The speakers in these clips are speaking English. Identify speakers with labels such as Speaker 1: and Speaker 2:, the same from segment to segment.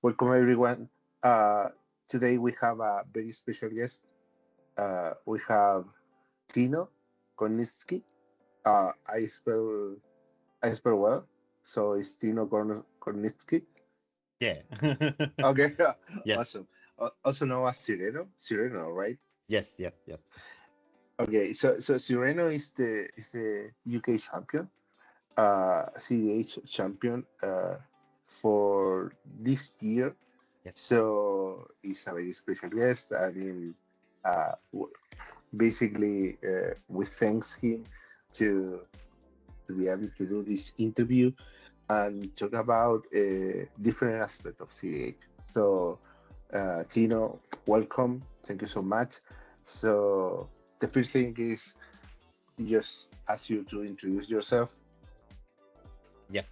Speaker 1: Welcome everyone. Today we have a very special guest. We have Tino Kornitzky. I spell well, so it's Tino Kornitzky.
Speaker 2: Yeah.
Speaker 1: Okay,
Speaker 2: Yes.
Speaker 1: awesome. Also known as Syreno, right?
Speaker 2: Yes. Yep. Yep.
Speaker 1: Okay, so Syreno is the UK champion, cEDH champion for this year.
Speaker 2: Yes.
Speaker 1: So he's a very special guest. I mean, basically, we thanks him to be able to do this interview and talk about different aspects of cEDH. So, Tino, welcome. Thank you so much. So, the first thing is just ask you to introduce yourself.
Speaker 2: Yes.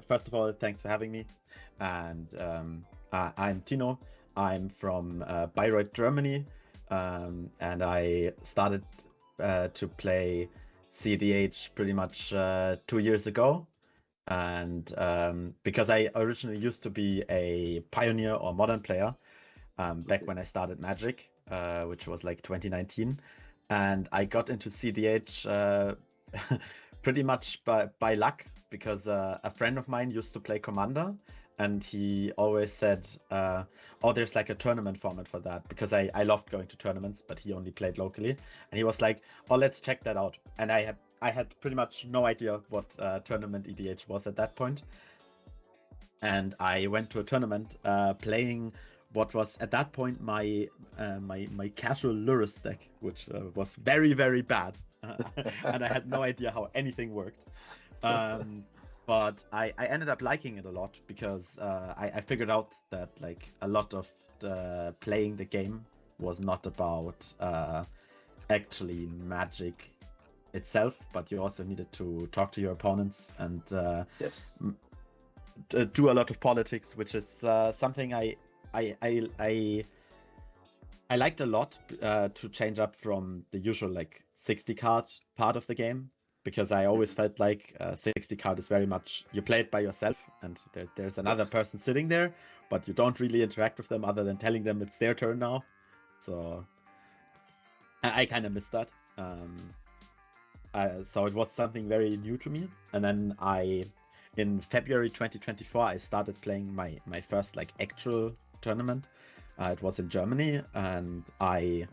Speaker 2: First of all, thanks for having me. And I'm Tino. I'm from Bayreuth, Germany, and I started to play cEDH pretty much 2 years ago. And because I originally used to be a pioneer or modern player back when I started Magic, which was like 2019, and I got into cEDH pretty much by luck, because a friend of mine used to play Commander, and he always said, oh, there's like a tournament format for that, because I loved going to tournaments, but he only played locally, and he was like, oh, let's check that out. And I had pretty much no idea what tournament EDH was at that point. And I went to a tournament playing what was at that point my casual Lurus deck, which was very, very bad. And I had no idea how anything worked. But I ended up liking it a lot, because I figured out that like a lot of playing the game was not about actually Magic itself, but you also needed to talk to your opponents and
Speaker 1: Yes.
Speaker 2: do a lot of politics, which is something I liked a lot, to change up from the usual like 60 card part of the game, because I always felt like 60 card is very much you play it by yourself, and there's another
Speaker 1: Yes.
Speaker 2: person sitting there, but you don't really interact with them other than telling them it's their turn now. So I kind of missed that. So it was something very new to me. And then in February 2024, I started playing my first like actual tournament. It was in Germany, and I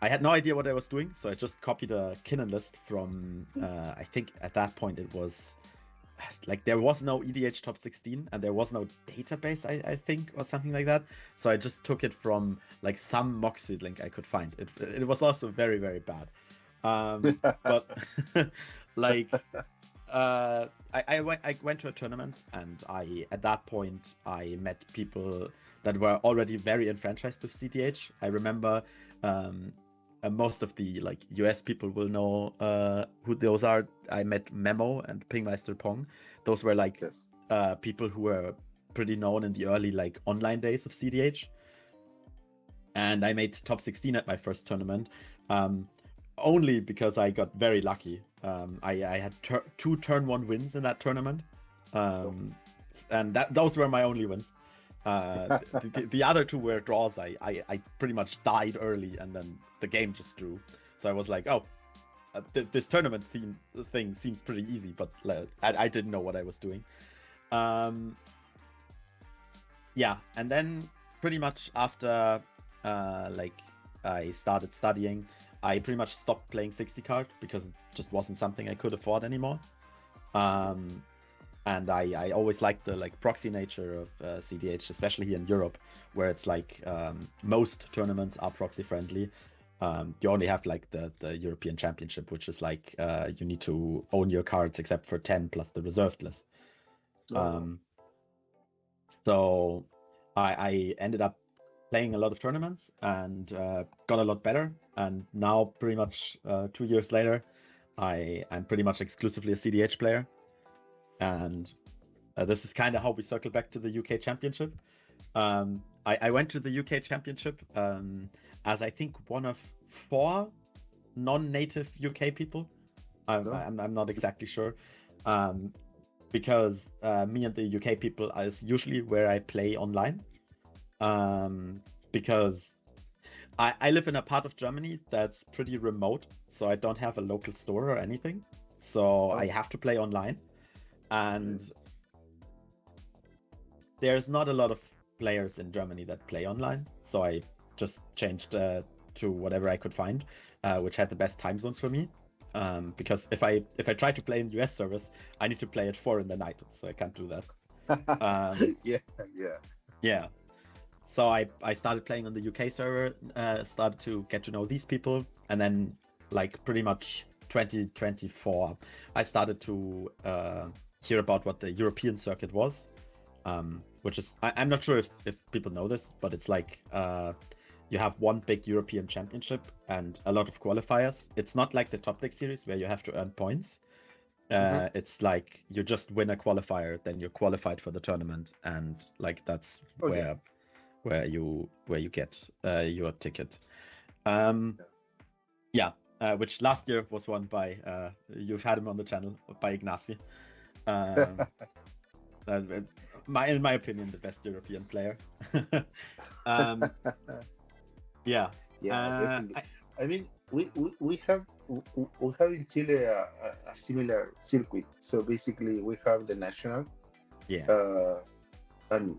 Speaker 2: had no idea what I was doing, so I just copied a Kinnan list from I think at that point it was like there was no EDH top 16 and there was no database, I think, or something like that. So I just took it from like some Moxie link I could find. It was also very, very bad. But like I went to a tournament, and at that point I met people that were already very enfranchised with cEDH. I remember most of the like US people will know who those are. I met Memo and Pingmeister Pong. Those were like
Speaker 1: Yes.
Speaker 2: people who were pretty known in the early like online days of cEDH. And I made top 16 at my first tournament, only because I got very lucky. I had 2 turn 1 wins in that tournament, and those were my only wins. The other 2 were draws. I pretty much died early, and then the game just drew. So I was like, oh, this tournament thing seems pretty easy, but I didn't know what I was doing. Yeah, and then pretty much after like I started studying, I pretty much stopped playing 60 card, because it just wasn't something I could afford anymore. And I always liked the like proxy nature of cEDH, especially here in Europe, where it's like most tournaments are proxy friendly. You only have like the European Championship, which is like you need to own your cards except for 10 plus the reserved list. So I ended up playing a lot of tournaments and got a lot better. And now pretty much 2 years later, I'm pretty much exclusively a cEDH player. And this is kind of how we circle back to the UK Championship. I went to the UK Championship as I think one of 4 non-native UK people. I'm not exactly sure. because me and the UK people is usually where I play online. Because I live in a part of Germany that's pretty remote, so I don't have a local store or anything. So I have to play online. And there's not a lot of players in Germany that play online. So I just changed to whatever I could find, which had the best time zones for me. Because if I try to play in US servers, I need to play at 4 p.m, so I can't do that. Yeah. So I started playing on the UK server, started to get to know these people, and then like pretty much 2024, I started to hear about what the European circuit was, which is, I'm not sure if people know this, but it's like you have one big European championship and a lot of qualifiers. It's not like the Top Deck series where you have to earn points. It's like you just win a qualifier, then you're qualified for the tournament, and like that's where you get your ticket. Which last year was won by you've had him on the channel, by Ignacy. In my opinion, the best European player.
Speaker 1: Definitely. I mean, we have in Chile a similar circuit. So basically, we have the national. And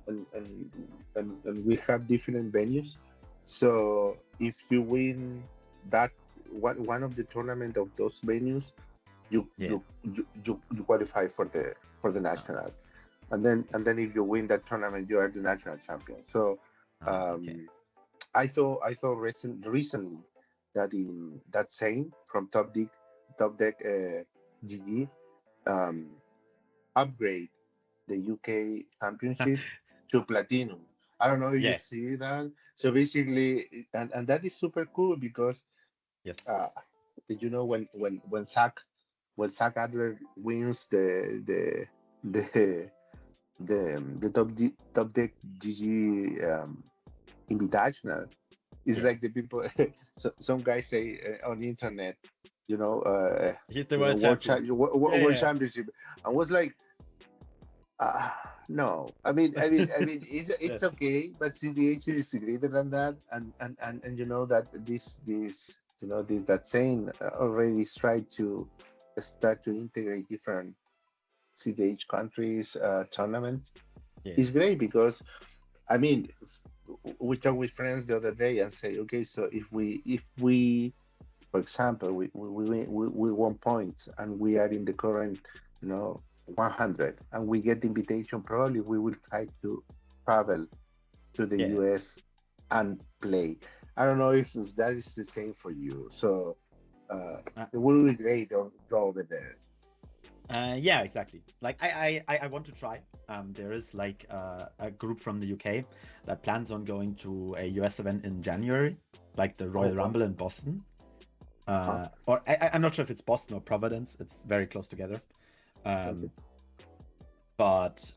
Speaker 1: we have different venues. So if you win that one of the tournament of those venues, you qualify for the national, and then if you win that tournament, you are the national champion. So I saw recently that in that same from Top Deck GG upgrade the UK championship to platinum. I don't know if you see that. So basically, and that is super cool because when Zach Adler wins the Top Deck GG Invitational, it's like the people. Some guys say on the internet,
Speaker 2: he's the
Speaker 1: world championship. I was like, no. I mean, it's okay, but cEDH is greater than that, and you know that that saying already tried to start to integrate different cEDH countries tournament. It's great because, I mean, we talked with friends the other day and say, okay, so if we, for example, we won points and we are in the current, 100, and we get the invitation, probably we will try to travel to the US and play. I don't know if that is the same for you. So it will be great to go over there.
Speaker 2: Exactly. Like I want to try. There is like a group from the UK that plans on going to a US event in January, like the Royal Rumble in Boston. Or I'm not sure if it's Boston or Providence. It's very close together. But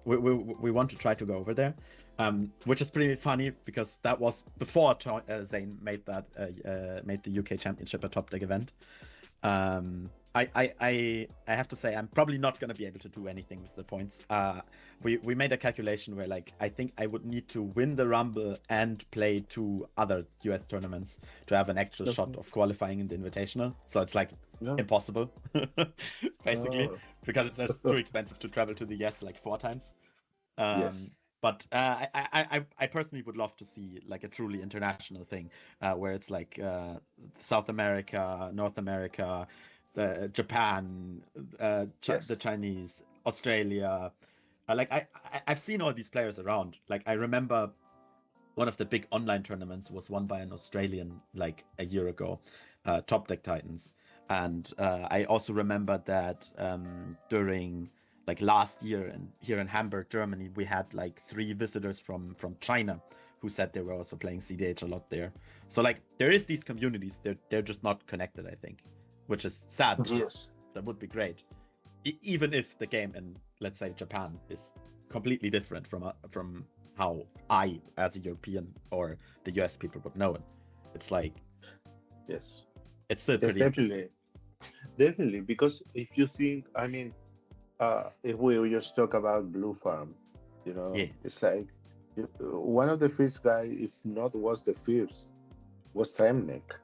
Speaker 2: we want to try to go over there, which is pretty funny because that was before Zane made the UK Championship a Top Deck event. I have to say I'm probably not going to be able to do anything with the points. We made a calculation where like I think I would need to win the Rumble and play 2 other US tournaments to have an actual shot of qualifying in the Invitational. So it's like impossible, basically, because it's too expensive to travel to the US like 4 times. But I personally would love to see like a truly international thing, where it's like South America, North America, Japan, the Chinese, Australia. I've seen all these players around. Like I remember one of the big online tournaments was won by an Australian like a year ago, Top Deck Titans. And I also remember that during like last year and here in Hamburg, Germany, we had like 3 visitors from China who said they were also playing cEDH a lot there. So like there is these communities, they're just not connected, I think, which is sad.
Speaker 1: Yes,
Speaker 2: that would be great. Even if the game in, let's say, Japan is completely different from how I, as a European or the US people, would know it. It's like, it's still pretty
Speaker 1: definitely, because if you think, I mean, if we just talk about Blue Farm,
Speaker 2: Yeah.
Speaker 1: it's like one of the first guy, if not was the first, was Tremnek.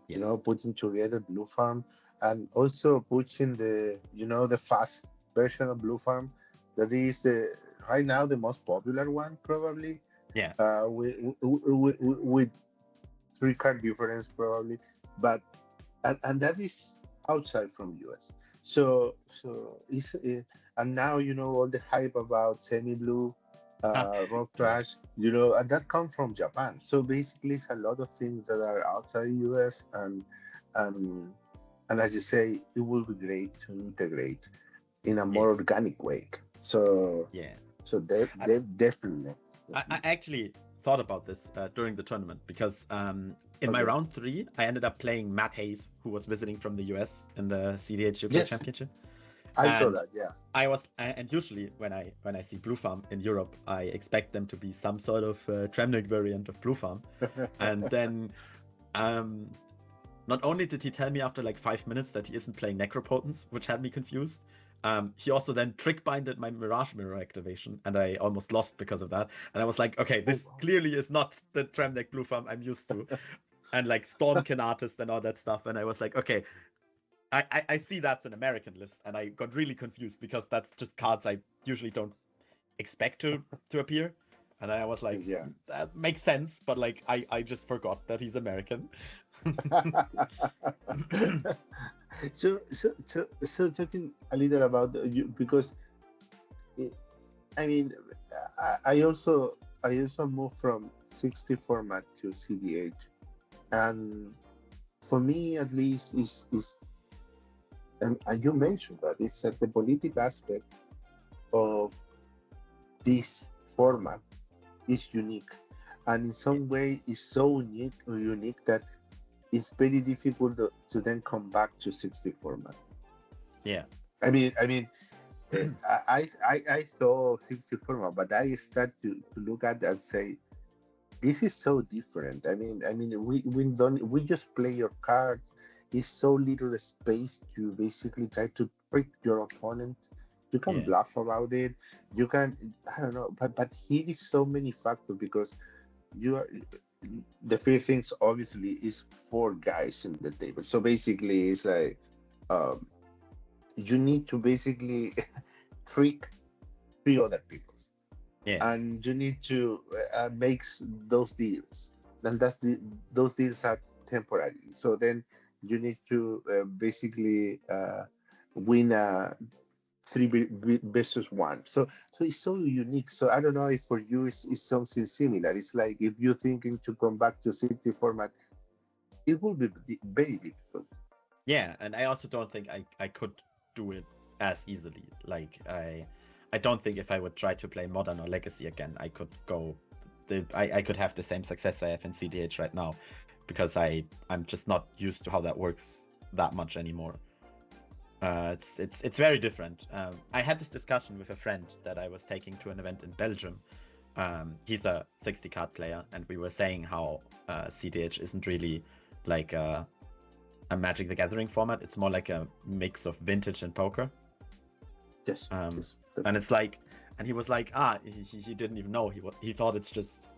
Speaker 2: Yes.
Speaker 1: Putting together Blue Farm and also pushing the fast version of Blue Farm that is the right now the most popular one probably.
Speaker 2: Yeah.
Speaker 1: With three card difference probably, but and that is outside from US. So it's and now all the hype about semi blue, rock trash, and that comes from Japan. So basically, it's a lot of things that are outside US, and as you say, it will be great to integrate in a more organic way. So
Speaker 2: yeah.
Speaker 1: So they definitely.
Speaker 2: I actually thought about this during the tournament because in my round 3, I ended up playing Matt Hayes, who was visiting from the US in the cEDH UK Championship.
Speaker 1: I saw that, yeah.
Speaker 2: And usually when I see Blue Farm in Europe, I expect them to be some sort of Tremnik variant of Blue Farm. And then not only did he tell me after like 5 minutes that he isn't playing Necropotence, which had me confused, he also then trick binded my Mirage Mirror activation, and I almost lost because of that. And I was like, okay, this clearly is not the Tremnik Blue Farm I'm used to. And like Stormkin Artist and all that stuff. And I was like, okay, I see that's an American list, and I got really confused because that's just cards I usually don't expect to appear. And then I was like,
Speaker 1: yeah,
Speaker 2: that makes sense, but like I just forgot that he's American.
Speaker 1: So talking a little about you, because I also moved from 60 format to cEDH, and for me at least is and you mentioned that it's that the political aspect of this format is unique, and in some way is so unique that it's very difficult to then come back to 60 format.
Speaker 2: Yeah.
Speaker 1: I saw 60 format, but I start to look at it and say, this is so different. We just play your cards. It's so little space to basically try to trick your opponent. You can bluff about it. You can, I don't know, but here is so many factors because the first things obviously is 4 guys in the table. So basically it's like you need to basically trick 3 other people.
Speaker 2: Yeah.
Speaker 1: And you need to make those deals. Then those deals are temporary. So then you need to basically win a 3 versus 1. So it's so unique. So I don't know if for you it's something similar. It's like if you're thinking to come back to 60 format, it will be very difficult.
Speaker 2: Yeah, and I also don't think I could do it as easily. Like I don't think if I would try to play Modern or Legacy again, I could I could have the same success I have in cEDH right now, because I'm just not used to how that works that much anymore. It's very different. I had this discussion with a friend that I was taking to an event in Belgium. He's a 60 card player, and we were saying how cEDH isn't really like a Magic the Gathering format. It's more like a mix of vintage and poker.
Speaker 1: Yes.
Speaker 2: And it's like, and he was like, he didn't even know. He thought it's just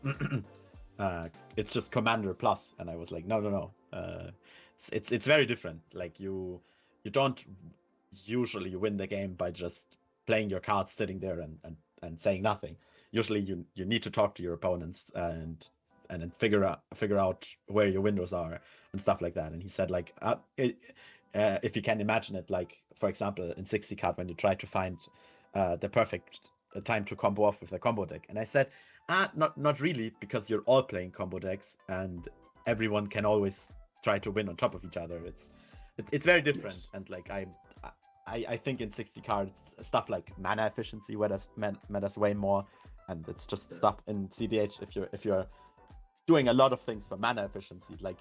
Speaker 2: Commander Plus, and I was like, no. It's very different. Like you don't usually win the game by just playing your cards, sitting there and saying nothing. Usually you need to talk to your opponents and then figure out where your windows are and stuff like that. And he said like if you can imagine it, like for example in 60 card when you try to find the perfect time to combo off with a combo deck, and I said not really, because you're all playing combo decks and everyone can always try to win on top of each other. It's very different. Yes. And like I think in 60 cards stuff like mana efficiency matters way more, and it's just stuff in cEDH if you're doing a lot of things for mana efficiency. Like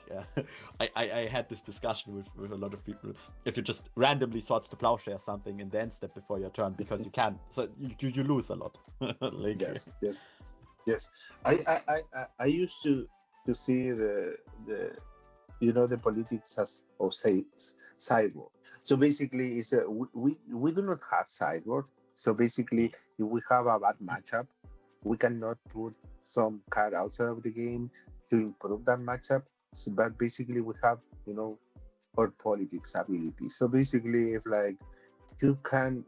Speaker 2: I had this discussion with a lot of people. If you just randomly Swords to Plowshare something in the end step before your turn because you can, so you lose a lot. Like,
Speaker 1: yes. I used to see the the politics as or say sideboard. So basically, it's we do not have sideboard. So basically, if we have a bad matchup, we cannot put some card outside of the game to improve that matchup. So, but basically, we have our politics ability. So basically, if like you can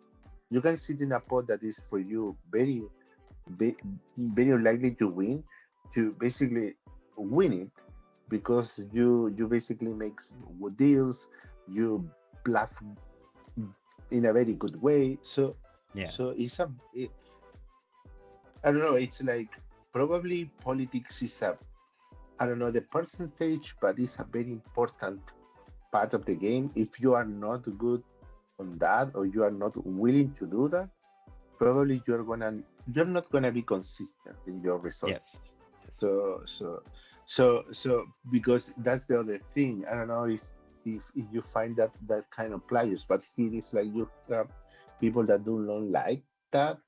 Speaker 1: sit in a pot that is for you very likely to win, to basically win it because you basically make good deals, you bluff in a very good way. So it's I don't know. It's like probably politics is I don't know the percentage, but it's a very important part of the game. If you are not good on that or you are not willing to do that, probably you're not gonna be consistent in your results.
Speaker 2: Yes.
Speaker 1: So because that's the other thing. I don't know if you find that kind of players, but here it's like you have people that do not like that.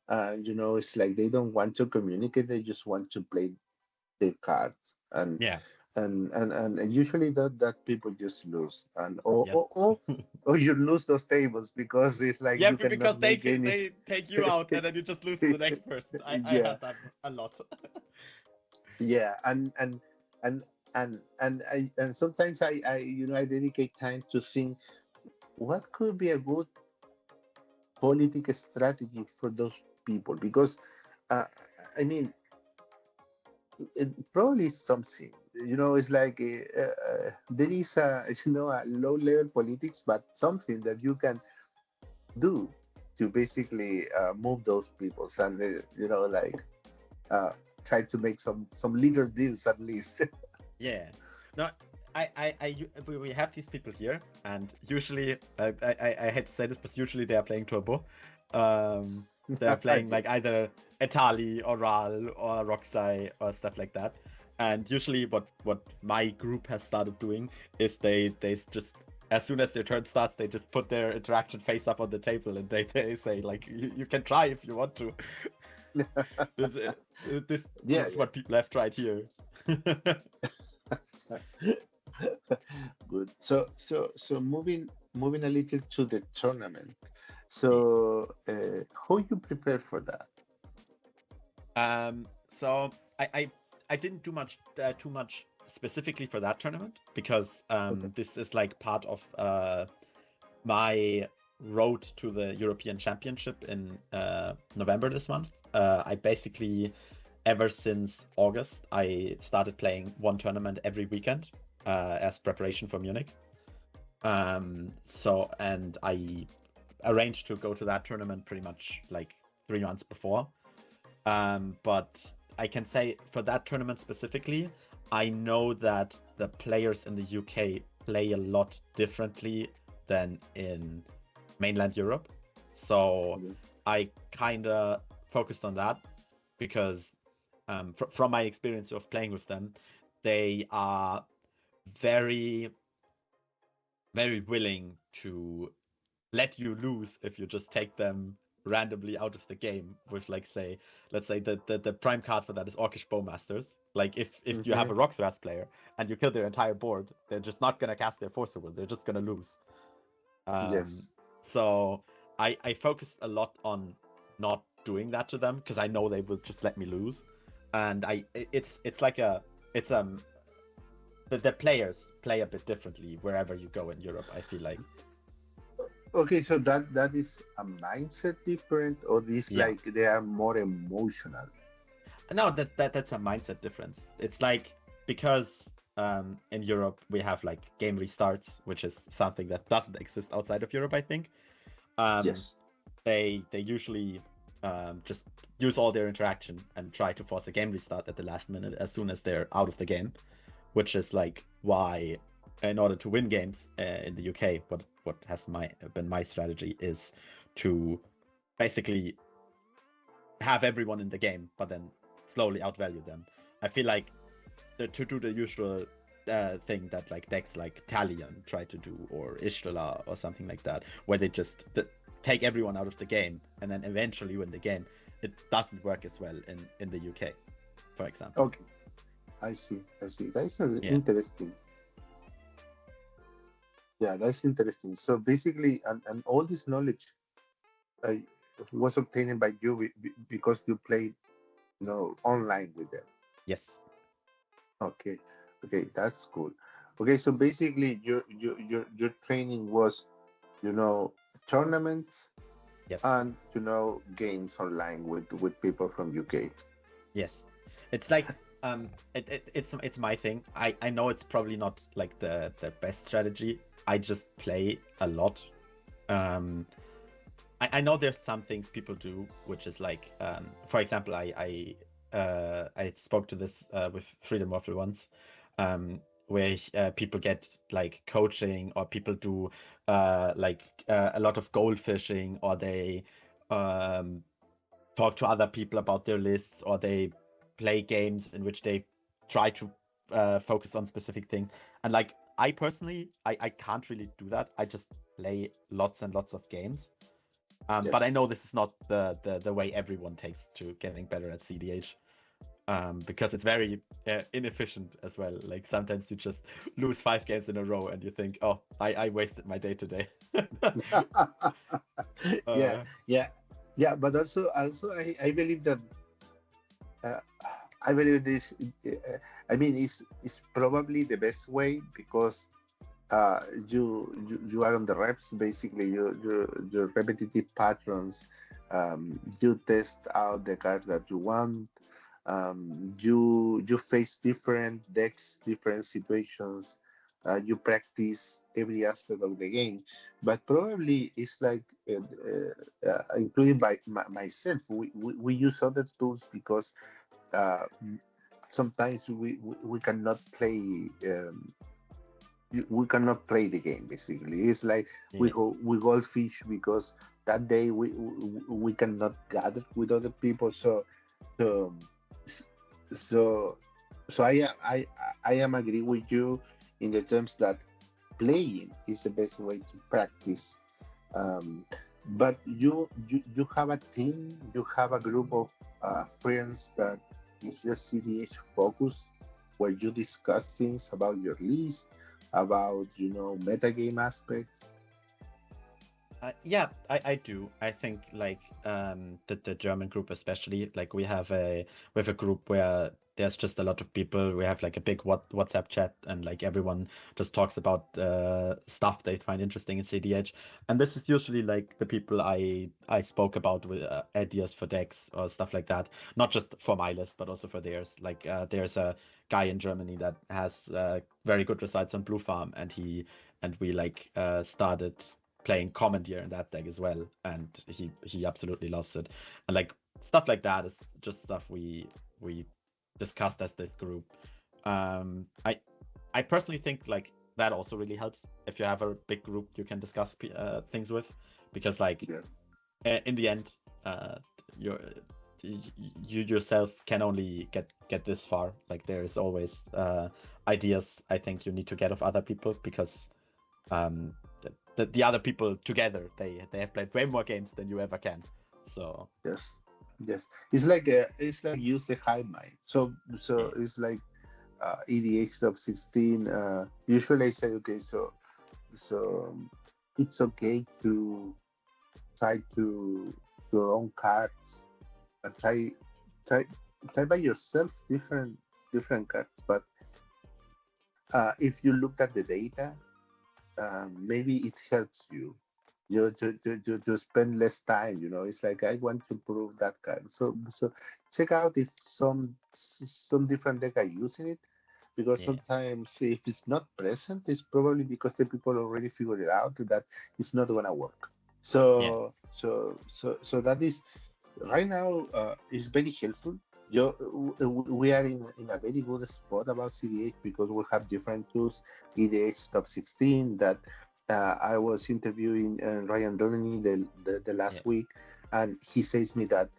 Speaker 1: And it's like they don't want to communicate, they just want to play their cards. And
Speaker 2: Yeah.
Speaker 1: and usually that people just lose, and or
Speaker 2: Yep.
Speaker 1: or you lose those tables because it's like you
Speaker 2: because
Speaker 1: cannot make any.
Speaker 2: they take you out and then you just lose to the next person. I
Speaker 1: Yeah.
Speaker 2: had that a lot.
Speaker 1: Yeah, and sometimes I I dedicate time to think what could be a good political strategy for those people, because I mean it probably is something, it's like there is a a low level politics, but something that you can do to basically move those people and like try to make some little deals at least.
Speaker 2: Yeah. No, we have these people here, and usually I hate to say this, but usually they are playing Turbo. They are playing like either Etali or Ral or Roxai or stuff like that. And usually what my group has started doing is they just, as soon as their turn starts, they just put their interaction face up on the table and they say like, you can try if you want to. This is what people have tried here.
Speaker 1: Good. So moving a little to the tournament. So how you prepare for that?
Speaker 2: So I didn't do much too much specifically for that tournament, because this is like part of my road to the European Championship in November this month. I basically, ever since August, I started playing one tournament every weekend as preparation for Munich. And I arranged to go to that tournament pretty much like 3 months before. But I can say for that tournament specifically, I know that the players in the UK play a lot differently than in mainland Europe. So I kind of focused on that because from my experience of playing with them, they are very, very willing to let you lose if you just take them randomly out of the game with, like, let's say the prime card for that is Orcish Bowmasters. Like if you have a Roxrats player and you kill their entire board, they're just not gonna cast their Force of Will, they're just gonna lose.
Speaker 1: Yes.
Speaker 2: So I focused a lot on not doing that to them, because I know they will just let me lose. And the players play a bit differently wherever you go in Europe, I feel like.
Speaker 1: Okay, so that is a mindset different, or this like they are more emotional?
Speaker 2: No, that's a mindset difference. It's like, because in Europe we have like game restarts, which is something that doesn't exist outside of Europe, I think.
Speaker 1: Yes.
Speaker 2: They usually just use all their interaction and try to force a game restart at the last minute as soon as they're out of the game, which is like why, in order to win games in the UK, what has been my strategy is to basically have everyone in the game, but then slowly outvalue them. I feel like to do the usual thing that like decks like Talion try to do, or Ishtola or something like that, where they just take everyone out of the game and then eventually win the game. It doesn't work as well in the UK, for example.
Speaker 1: Okay, I see. That is interesting. Yeah, that's interesting. So basically, and all this knowledge uh, was obtained by you because you played, online with them.
Speaker 2: Yes.
Speaker 1: Okay, okay, that's cool. Okay, so basically, your training was, you know, tournaments
Speaker 2: Yes.
Speaker 1: and games online with people from UK.
Speaker 2: Yes. It's like it's my thing. I know it's probably not like the best strategy. I just play a lot. I know there's some things people do, which is like, for example, I spoke to this with Freedom Waffle once, where people get like coaching, or people do a lot of goal fishing, or they um, talk to other people about their lists, or they play games in which they try to focus on specific things. And like I personally, I can't really do that. I just play lots and lots of games. But I
Speaker 1: Yes.
Speaker 2: know this is not the way everyone takes to getting better at cEDH, because it's very inefficient as well. Like sometimes you just lose 5 games in a row and you think, oh, I wasted my day today.
Speaker 1: Yeah,
Speaker 2: uh,
Speaker 1: yeah, yeah. But also, I believe that uh, I believe this. I mean, it's probably the best way because you are on the reps. Basically, your repetitive patterns. You test out the cards that you want. You face different decks, different situations. You practice every aspect of the game, but probably it's like, including by myself, we use other tools because uh, sometimes we cannot play. We cannot play the game. Basically, it's like
Speaker 2: yeah,
Speaker 1: we goldfish because that day we cannot gather with other people. So so so I am agree with you in the terms that playing is the best way to practice. um, but you have a team, you have a group of friends that is just CDH focus, where you discuss things about your list, about metagame aspects.
Speaker 2: yeah, I do. I think like the German group especially, like we have a group where there's just a lot of people. We have like a big WhatsApp chat, and like everyone just talks about stuff they find interesting in cEDH. And this is usually like the people I spoke about with ideas for decks or stuff like that. Not just for my list, but also for theirs. Like there's a guy in Germany that has very good results on Blue Farm, and we like started playing commandeer in that deck as well, and he absolutely loves it. And like stuff like that is just stuff we discussed as this group. I personally think like that also really helps if you have a big group you can discuss things with, because like
Speaker 1: Yeah.
Speaker 2: in the end, you're you yourself can only get this far. Like there's always ideas I think you need to get of other people, because um the other people together, they have played way more games than you ever can. So
Speaker 1: Yes. Yes. It's like use the hive mind. So
Speaker 2: yeah,
Speaker 1: it's like EDH top 16. Usually I say, okay, so it's okay to try to your own cards, try try try by yourself different cards. But if you looked at the data, maybe it helps you. You spend less time. It's like I want to prove that card. So check out if some different deck are using it, because
Speaker 2: yeah,
Speaker 1: sometimes if it's not present, it's probably because the people already figured it out that it's not gonna work.
Speaker 2: yeah,
Speaker 1: So that is right now is very helpful. We are in a very good spot about cEDH because we have different tools. EDH top 16 that I was interviewing Ryan Delaney the
Speaker 2: yeah,
Speaker 1: last week, and he says me that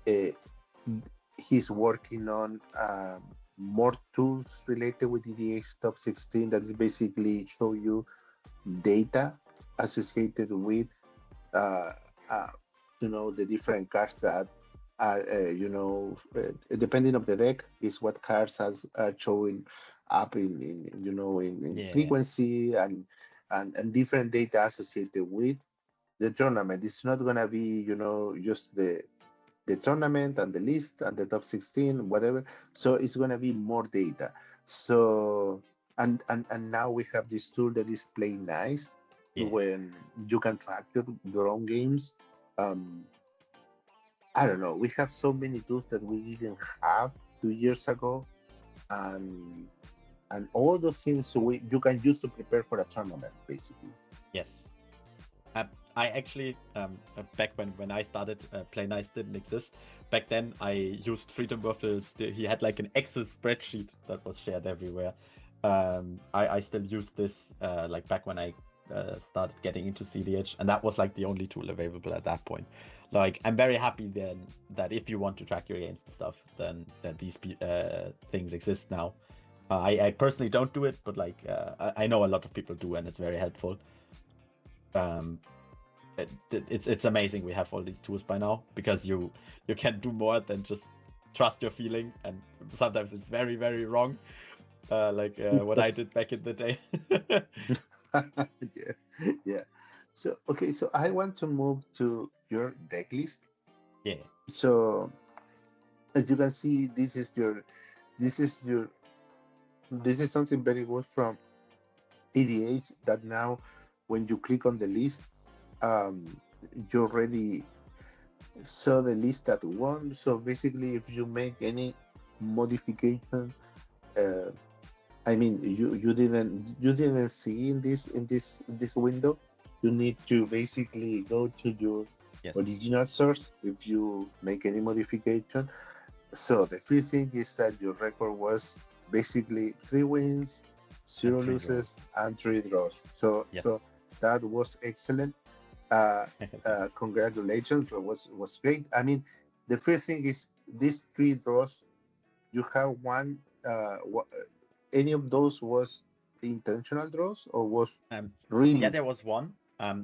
Speaker 1: uh, he's working on more tools related with EDH top 16 that is basically show you data associated with uh, uh, the different cards that are depending of the deck is what cards are showing up in
Speaker 2: yeah,
Speaker 1: frequency, and different data associated with the tournament. It's not gonna be, just the tournament and the list and the top 16, whatever. So it's gonna be more data. So and now we have this tool that is playing nice
Speaker 2: Yeah.
Speaker 1: when you can track your own games. I don't know. We have so many tools that we didn't have 2 years ago, and all those things you can use to prepare for a tournament, basically.
Speaker 2: Yes. I actually, back when I started, Play Nice didn't exist. Back then, I used Freedom Waffles. He had like an Excel spreadsheet that was shared everywhere. I still use this, like back when I started getting into cEDH, and that was like the only tool available at that point. Like, I'm very happy then that if you want to track your games and stuff, then these things exist now. I personally don't do it, but like I know a lot of people do, and it's very helpful. It's amazing we have all these tools by now, because you can do more than just trust your feeling, and sometimes it's very, very wrong, like what I did back in the day.
Speaker 1: Yeah. So okay, so I want to move to your deck list.
Speaker 2: Yeah.
Speaker 1: So as you can see, this is something very good from EDH, that now when you click on the list, you already saw the list that won. So basically, if you make any modification, I mean, you didn't see in this window, you need to basically go to your original source if you make any modification. So the first thing is that your record was basically 3 wins, 0 losses, and 3 draws. So that was excellent. Congratulations, it was great. I mean, the first thing is these 3 draws, you have one. Any of those was intentional draws, or was really?
Speaker 2: Yeah, there was one.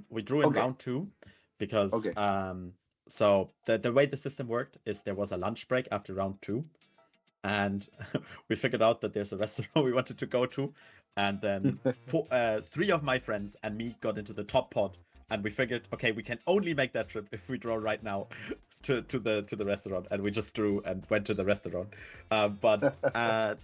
Speaker 2: We drew in round 2 because so the way the system worked is there was a lunch break after round 2, and we figured out that there's a restaurant we wanted to go to, and then 3 of my friends and me got into the top pot, and we figured, okay, we can only make that trip if we draw right now to the restaurant, and we just drew and went to the restaurant. But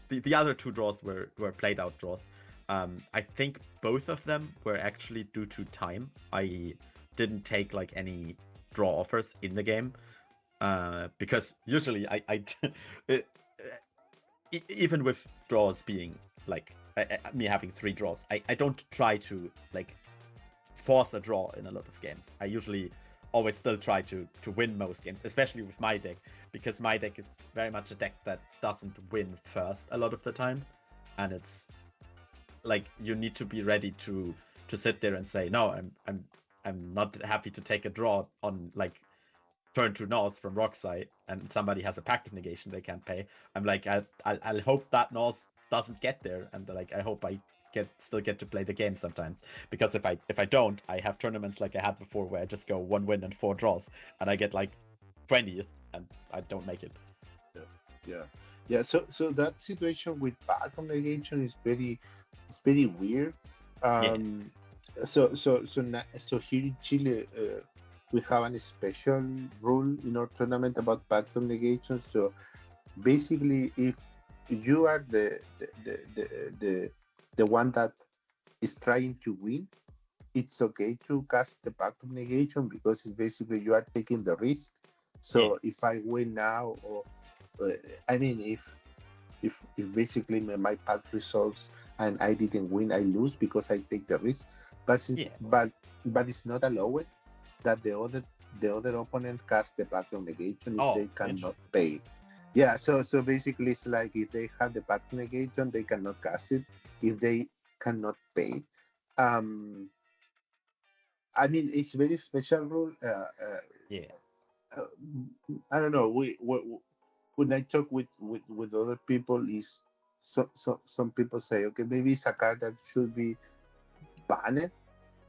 Speaker 2: the other 2 draws were played out draws. I think both of them were actually due to time. I didn't take like any draw offers in the game, because usually I even with draws being like me having 3 draws, I don't try to like force a draw in a lot of games. I usually always still try to win most games, especially with my deck, because my deck is very much a deck that doesn't win first a lot of the time, and it's like you need to be ready to sit there and say, no, I'm not happy to take a draw on like turn 2 North from Rockside, and somebody has a pact of negation they can't pay. I'm like, I'll hope that North doesn't get there, and like I hope I still get to play the game sometimes, because if I don't, I have tournaments like I had before where I just go 1 win and 4 draws, and I get like 20th and I don't make it.
Speaker 1: Yeah. So that situation with pact of negation is very weird. So here in Chile, we have a special rule in our tournament about pact of negation. So basically, if you are the one that is trying to win, it's okay to cast the pact of negation, because it's basically you are taking the risk. So if I win now, or I mean, if basically my pact resolves and I didn't win, I lose because I take the risk. But it's not allowed that the other opponent cast the pact of negation if they cannot pay. Yeah, so basically it's like if they have the pact of negation, they cannot cast it if they cannot pay. I mean, it's very special rule. I don't know. When I talk with other people, is some people say, okay, maybe it's a card that should be banned,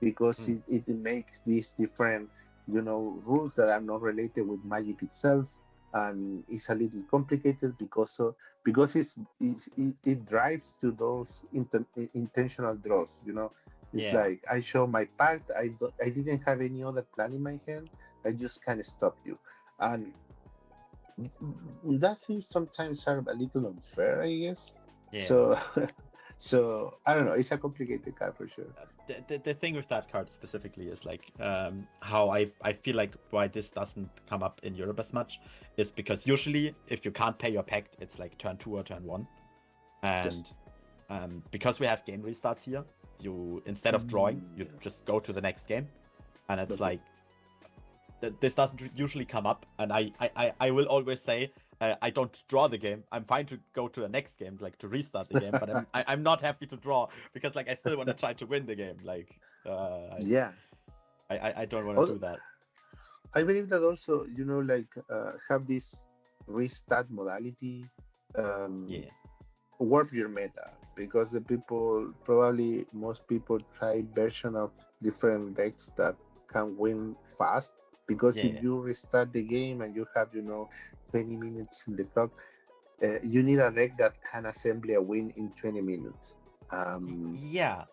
Speaker 1: because it makes these different rules that are not related with Magic itself, and it's a little complicated because it drives to those intentional draws. It's
Speaker 2: Yeah.
Speaker 1: like I show my part. I didn't have any other plan in my hand. I just kind of stop you, and that things sometimes are a little unfair, I guess.
Speaker 2: Yeah.
Speaker 1: So, so I don't know. It's a complicated card for sure.
Speaker 2: The thing with that card specifically is like how I feel like why this doesn't come up in Europe as much is because usually if you can't pay your pact, it's like turn 2 or turn 1, and because we have game restarts here, you instead of drawing, you just go to the next game, and it's like this doesn't usually come up, and I will always say I don't draw the game. I'm fine to go to the next game, like to restart the game, but I'm not happy to draw because like I still want to try to win the game. Like
Speaker 1: Yeah.
Speaker 2: I don't want to do that.
Speaker 1: I believe that also, like have this restart modality,
Speaker 2: Yeah.
Speaker 1: warp your meta, because most people try version of different decks that can win fast. Because
Speaker 2: Yeah.
Speaker 1: if you restart the game and you have 20 minutes in the clock, you need a deck that can assemble a win in 20 minutes.
Speaker 2: Yeah.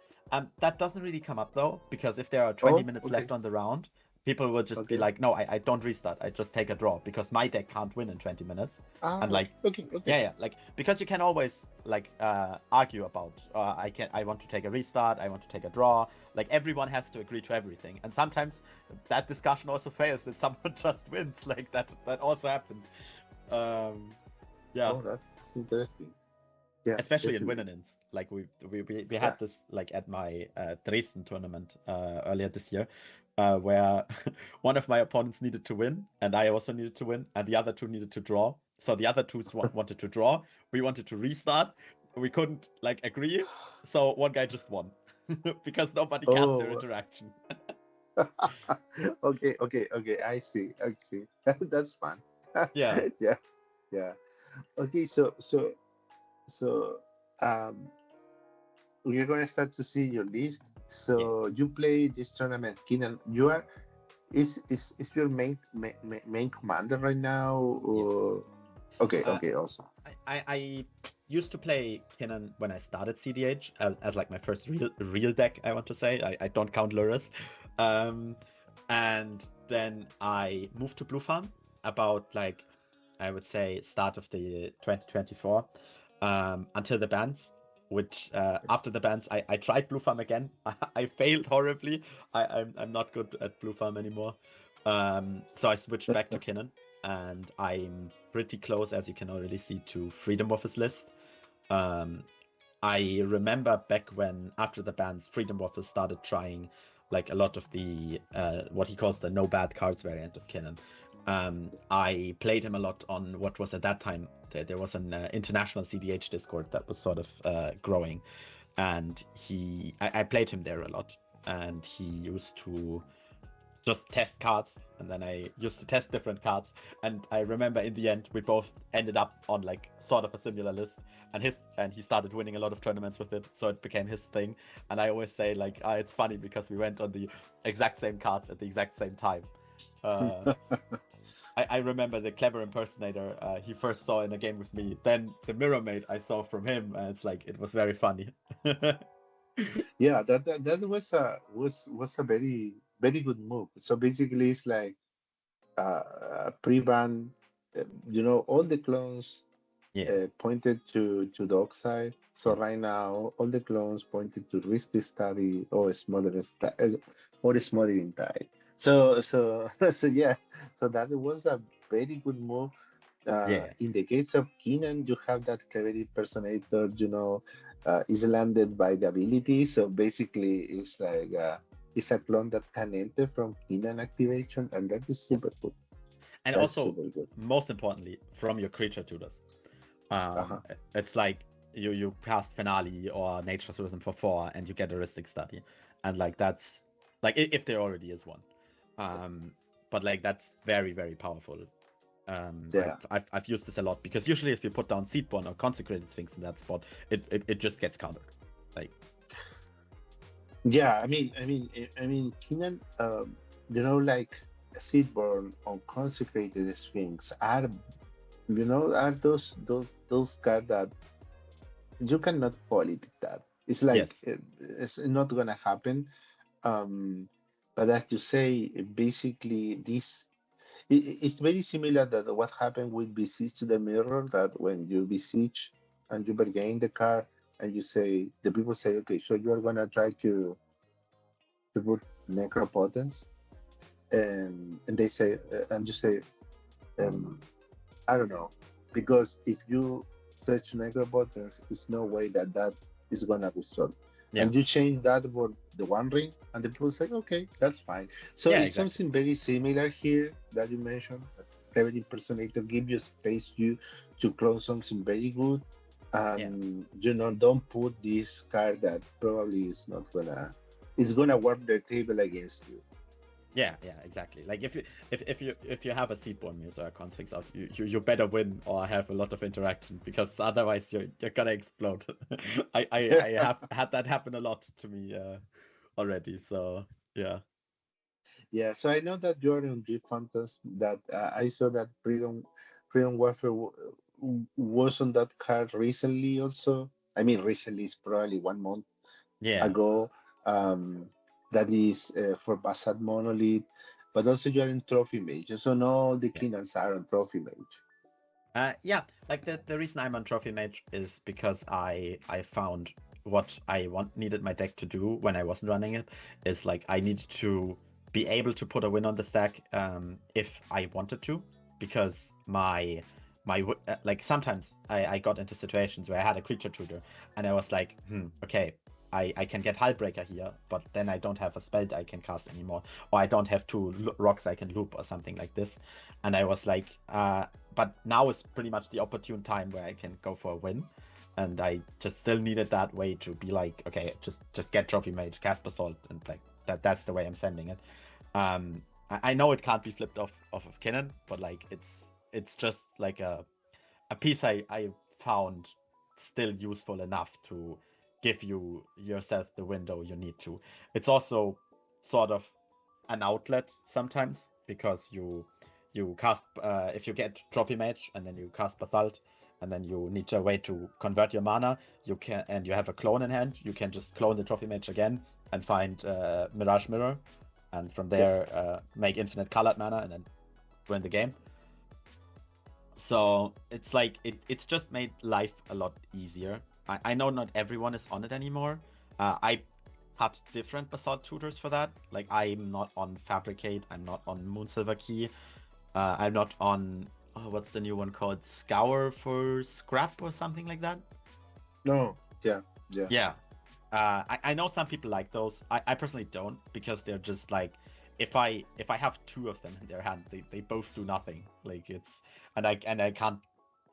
Speaker 2: That doesn't really come up though, because if there are 20 minutes
Speaker 1: okay.
Speaker 2: left on the round, people will just be
Speaker 1: Okay.
Speaker 2: like, no, I don't restart. I just take a draw because my deck can't win in 20 minutes. And like,
Speaker 1: okay.
Speaker 2: yeah, like because you can always like argue about I want to take a restart, I want to take a draw. Like everyone has to agree to everything, and sometimes that discussion also fails that someone just wins. Like that also happens. Yeah.
Speaker 1: Oh, that's interesting. Yeah,
Speaker 2: especially in
Speaker 1: definitely.
Speaker 2: win-ins. Like we had this like at my Dresden tournament earlier this year, where one of my opponents needed to win and I also needed to win, and the other two needed to draw. So the other two wanted to draw. We wanted to restart. We couldn't like agree. So one guy just won because nobody cast their interaction.
Speaker 1: Okay. I see. That's fun.
Speaker 2: Yeah.
Speaker 1: Yeah. Okay, so um we're gonna start to see your list. So you play this tournament, Kinnan. You are is your main commander right now, or
Speaker 2: Yes.
Speaker 1: okay, awesome.
Speaker 2: I used to play Kinnan when I started cEDH as like my first real deck, I want to say. I don't count Lurrus. And then I moved to Blue Farm about like I would say start of the 2024 until the bans, which after the bans I tried Blue Farm again. I failed horribly. I'm not good at Blue Farm anymore. So I switched back to Kinnan, and I'm pretty close, as you can already see, to Freedom Waffles list. I remember back when after the bans, Freedom Waffles started trying like a lot of the what he calls the no bad cards variant of Kinnan. I played him a lot on what was at that time there was an international cEDH Discord that was sort of growing, and I played him there a lot, and he used to just test cards, and then I used to test different cards, and I remember in the end we both ended up on like sort of a similar list, and he started winning a lot of tournaments with it, so it became his thing. And I always say like it's funny because we went on the exact same cards at the exact same time. I remember the Clever Impersonator he first saw in a game with me, then the Mirror Maid I saw from him, and it's like it was very funny.
Speaker 1: Yeah, that was a very very good move. So basically, it's like pre-ban, all the clones pointed to the oxide. So right now, all the clones pointed to risky study or smothering tide. So yeah, so that was a very good move. In the case of Kinnan, you have that Clever Impersonator, is landed by the ability. So basically, it's like it's a clone that can enter from Kinnan activation, and that is super cool.
Speaker 2: And
Speaker 1: That's
Speaker 2: also,
Speaker 1: super good.
Speaker 2: most importantly, from your creature tutors. It's like you cast Finale or Nature's Rhythm for 4 and you get Heuristic Study, and like that's like if there already is one, but like that's very very powerful. I've used this a lot because usually if you put down Seedborn or Consecrated Sphinx in that spot, it just gets countered. Like
Speaker 1: yeah, I mean Kinnan, like Seedborn or Consecrated Sphinx are those cards that you cannot politic that. It's like
Speaker 2: Yes.
Speaker 1: it's not gonna happen. But as you say, basically it's very similar that what happened with besiege to the mirror. That when you besiege and you bargain the card, and you say the people say, okay, so you are gonna try to put necropotence, and they say and you say, um, I don't know, because if you search necropotence, it's no way that that is gonna result.
Speaker 2: Yeah.
Speaker 1: And you change that for the one ring, and the people say, okay, that's fine. So
Speaker 2: Yeah,
Speaker 1: it's
Speaker 2: exactly.
Speaker 1: something very similar here that you mentioned. Clever impersonator give you space to clone something very good, and don't put this card that probably is not gonna work the table against you.
Speaker 2: Yeah, exactly. Like if you have a seedborn muse or a confix out, you better win or have a lot of interaction, because otherwise you're gonna explode. I have had that happen a lot to me already. So yeah.
Speaker 1: Yeah, so I know that you're on G Fantas. That I saw that Freedom Warfare was on that card recently. Also, I mean, recently is probably 1 month
Speaker 2: Yeah.
Speaker 1: ago. That is for Basad Monolith, but also you're in Trophy Mage. So no, the Kinnans are on Trophy Mage.
Speaker 2: Yeah, like the reason I'm on Trophy Mage is because I found what I needed my deck to do when I wasn't running it is like I needed to be able to put a win on the stack if I wanted to, because my like sometimes I got into situations where I had a creature tutor and I was like, okay, I can get Hullbreaker here, but then I don't have a spell that I can cast anymore, or I don't have 2 rocks I can loop or something like this. And I was like, but now is pretty much the opportune time where I can go for a win. And I just still needed that way to be like, okay, just get Trophy Mage, cast Basalt, and like that's the way I'm sending it. I know it can't be flipped off of Kinnan, but like it's just like a piece I found still useful enough to give yourself the window you need to. It's also sort of an outlet sometimes, because you cast if you get Trophy Mage and then you cast Basalt and then you need a way to convert your mana, you can, and you have a clone in hand, you can just clone the Trophy Mage again and find Mirage Mirror, and from there make infinite colored mana and then win the game. So it's like it's just made life a lot easier. I know not everyone is on it anymore. I had different Basalt tutors for that. Like I'm not on Fabricate, I'm not on Moonsilver Key, I'm not on what's the new one called? Scour for Scrap or something like that.
Speaker 1: No, yeah.
Speaker 2: I know some people like those. I personally don't, because they're just like, if I have 2 of them in their hand, they both do nothing. Like it's and I can't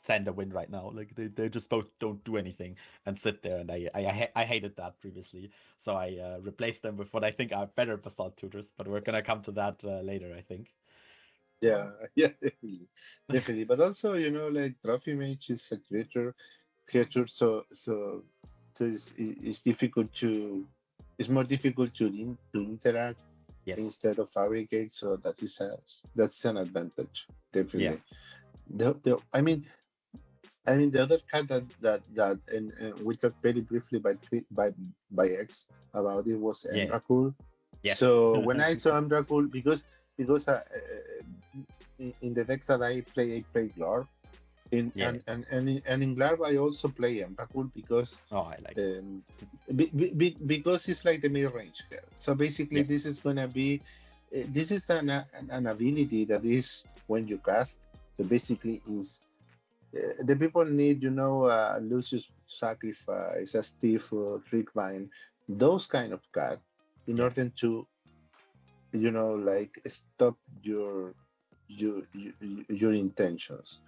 Speaker 2: send a win right now. Like they just both don't do anything and sit there, and I hated that previously. So I replaced them with what I think are better Basalt tutors, but we're gonna come to that later, I think.
Speaker 1: Yeah, definitely. But also, like Trophy Mage is a creature, so it's difficult to, it's more difficult to interact instead of Fabricate. So that's an advantage, definitely. I mean, the other card that and we talked very briefly by X about it was Emrakul.
Speaker 2: Yes.
Speaker 1: So when I saw Emrakul, because in the deck that I play Glorb. And in Glorb I also play Emrakul because
Speaker 2: I like
Speaker 1: because it's like the mid-range card. So basically this is gonna be this is an ability that is when you cast. So basically is the people need Lucius Sacrifice, a Stifle, Trickvine, those kind of cards in order to like stop your intentions.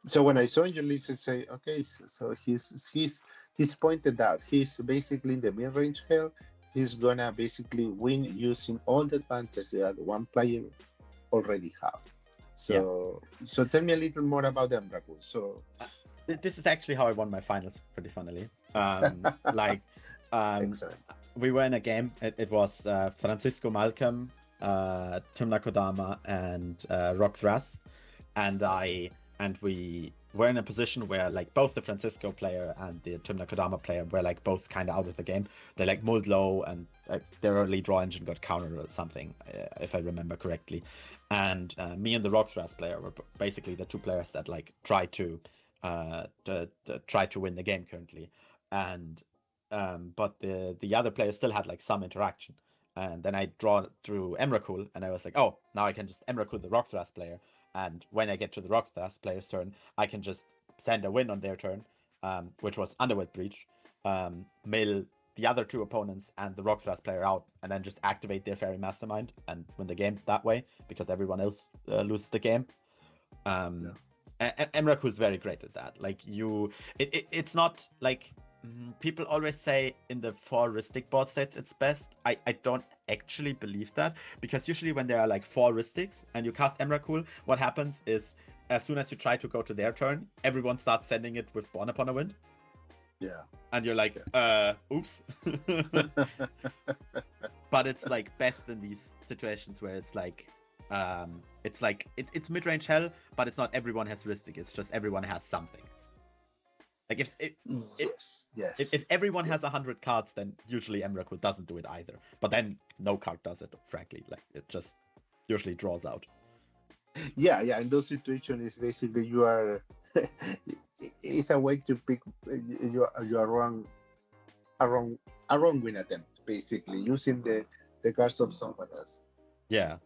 Speaker 1: So when I saw your list, I say, okay, so he's pointed out he's basically in the mid-range hell. He's gonna basically win using all the advantages that one player already have. So tell me a little more about them, Emrakul. So
Speaker 2: this is actually how I won my finals, pretty funnily. We were in a game. It was Francisco Malcolm, Timna Kodama, and Roxras, and we we're in a position where like both the Francisco player and the Timna Kodama player were like both kind of out of the game. They like mulled low, and their early draw engine got countered or something, if I remember correctly. And me and the Rockstars player were basically the two players that like try to win the game currently. And but the other player still had like some interaction. And then I draw through Emrakul, and I was like, oh, now I can just Emrakul the Rockstars player. And when I get to the Rockstars player's turn, I can just send a win on their turn, which was Underworld Breach, mill the other two opponents and the Rockstars player out, and then just activate their Fairy Mastermind and win the game that way, because everyone else loses the game. Emrakul is very great at that. Like it's not like people always say in the 4 Ristic board sets it's best. I don't actually believe that, because usually when there are like 4 Ristics and you cast Emrakul, what happens is as soon as you try to go to their turn, everyone starts sending it with Born Upon a Wind.
Speaker 1: Yeah.
Speaker 2: And you're like, oops. But it's like best in these situations where it's like it's mid-range hell, but it's not everyone has Ristic, it's just everyone has something. Like if everyone has 100 cards, then usually Emrakul doesn't do it either. But then no card does it, frankly. Like it just usually draws out.
Speaker 1: Yeah. In those situations, it's basically you are. It's a way to pick you are wrong win attempt, basically using the cards of someone else.
Speaker 2: Yeah.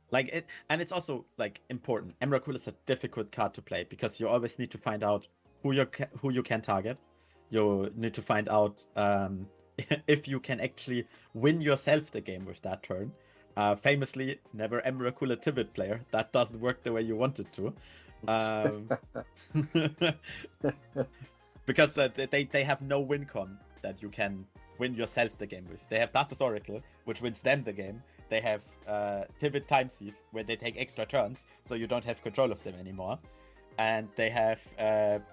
Speaker 2: Like it, and it's also like important. Emrakul is a difficult card to play because you always need to find out who you can target. You need to find out if you can actually win yourself the game with that turn. Famously, never Emrakul a Tibet player. That doesn't work the way you want it to. Because they have no win con that you can win yourself the game with. They have Thassa's Oracle, which wins them the game. They have Tibet Time Thief, where they take extra turns, so you don't have control of them anymore. And they have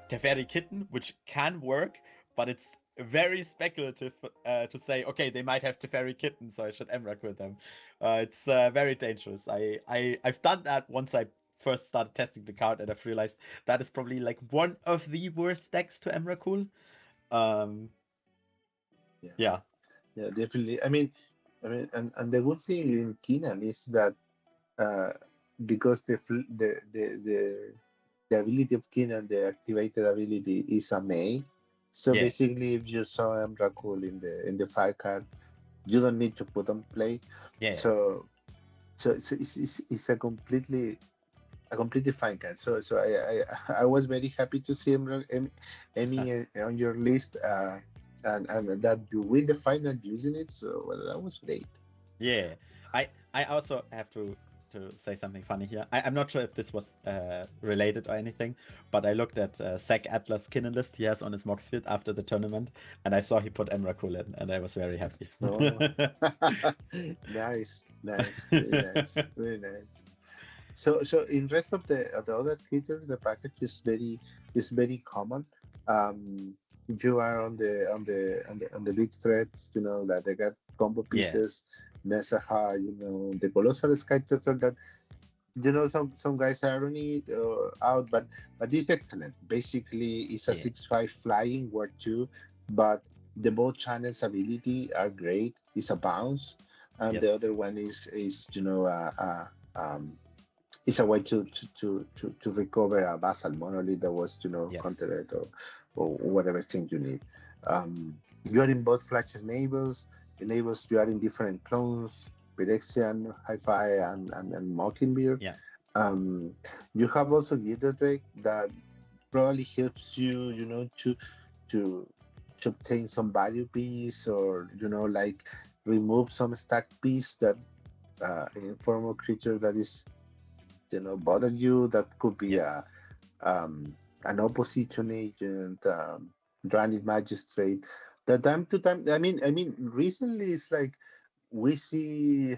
Speaker 2: Teferi Kitten, which can work, but it's very speculative to say, okay, they might have Teferi Kitten, so I should Emrakul them. It's very dangerous. I've done that once I first started testing the card, and I've realized that is probably like one of the worst decks to Emrakul. Yeah,
Speaker 1: definitely. I mean, and the good thing in Kinnan is that because the ability of Kinnan, the activated ability, is a May. So basically, if you saw Emrakul in the fire card, you don't need to put on play.
Speaker 2: Yeah.
Speaker 1: So it's a completely fine card. So I was very happy to see Emmy on your list, and that you win the final using it. So that was great.
Speaker 2: Yeah, I also have to say something funny here. I'm not sure if this was related or anything, but I looked at Zach Atlas Kinnan list he has on his Mox field after the tournament, and I saw he put Emrakul in, and I was very happy.
Speaker 1: Oh. Nice, very nice. So in rest of the other creatures, the package is very common. You are on the big threats, that they got combo pieces. Nesaha, the Colossal Sky Turtle that, some guys are on it or out, but it's excellent. Basically, it's a 6/5 flying War 2, but the both channels ability are great. It's a bounce, and the other one is it's a way to recover a basal monolith that was countered or whatever thing you need. You are in both Flash enables. You are in different clones, Phyrexian, Hi-Fi, and Mockingbird.
Speaker 2: Yeah.
Speaker 1: You have also Gilda Drake that probably helps you, to obtain some value piece, or like remove some stack piece that in form of creature that is bother you. That could be an opposition agent, Granite Magistrate. The time to time, I mean, recently it's like we see,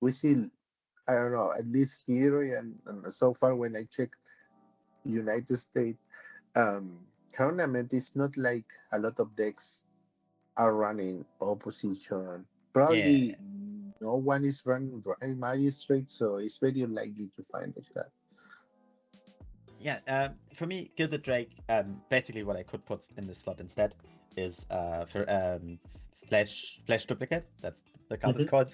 Speaker 1: I don't know, at least here and so far when I check United States tournament, it's not like a lot of decks are running opposition. Probably no one is running Magistrate, so it's very unlikely to find that.
Speaker 2: For me, Gilded Drake, basically what I could put in this slot instead is for Flesh Duplicate. That's the card is called.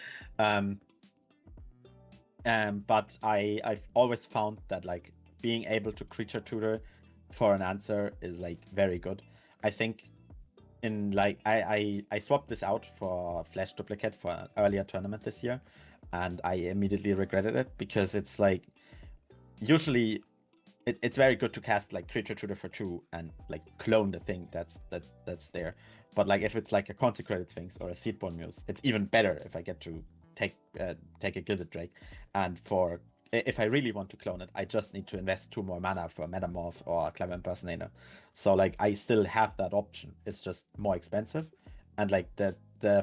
Speaker 2: But I've always found that like being able to creature tutor for an answer is like very good. I think in like I swapped this out for Flesh Duplicate for an earlier tournament this year, and I immediately regretted it because it's like usually it's very good to cast like creature tutor for 2 and like clone the thing that's there. But like if it's like a consecrated sphinx or a seedborn muse, it's even better if I get to take a Gilded Drake. And for if I really want to clone it, I just need to invest 2 more mana for Metamorph or Clever Impersonator. So like I still have that option. It's just more expensive, and like the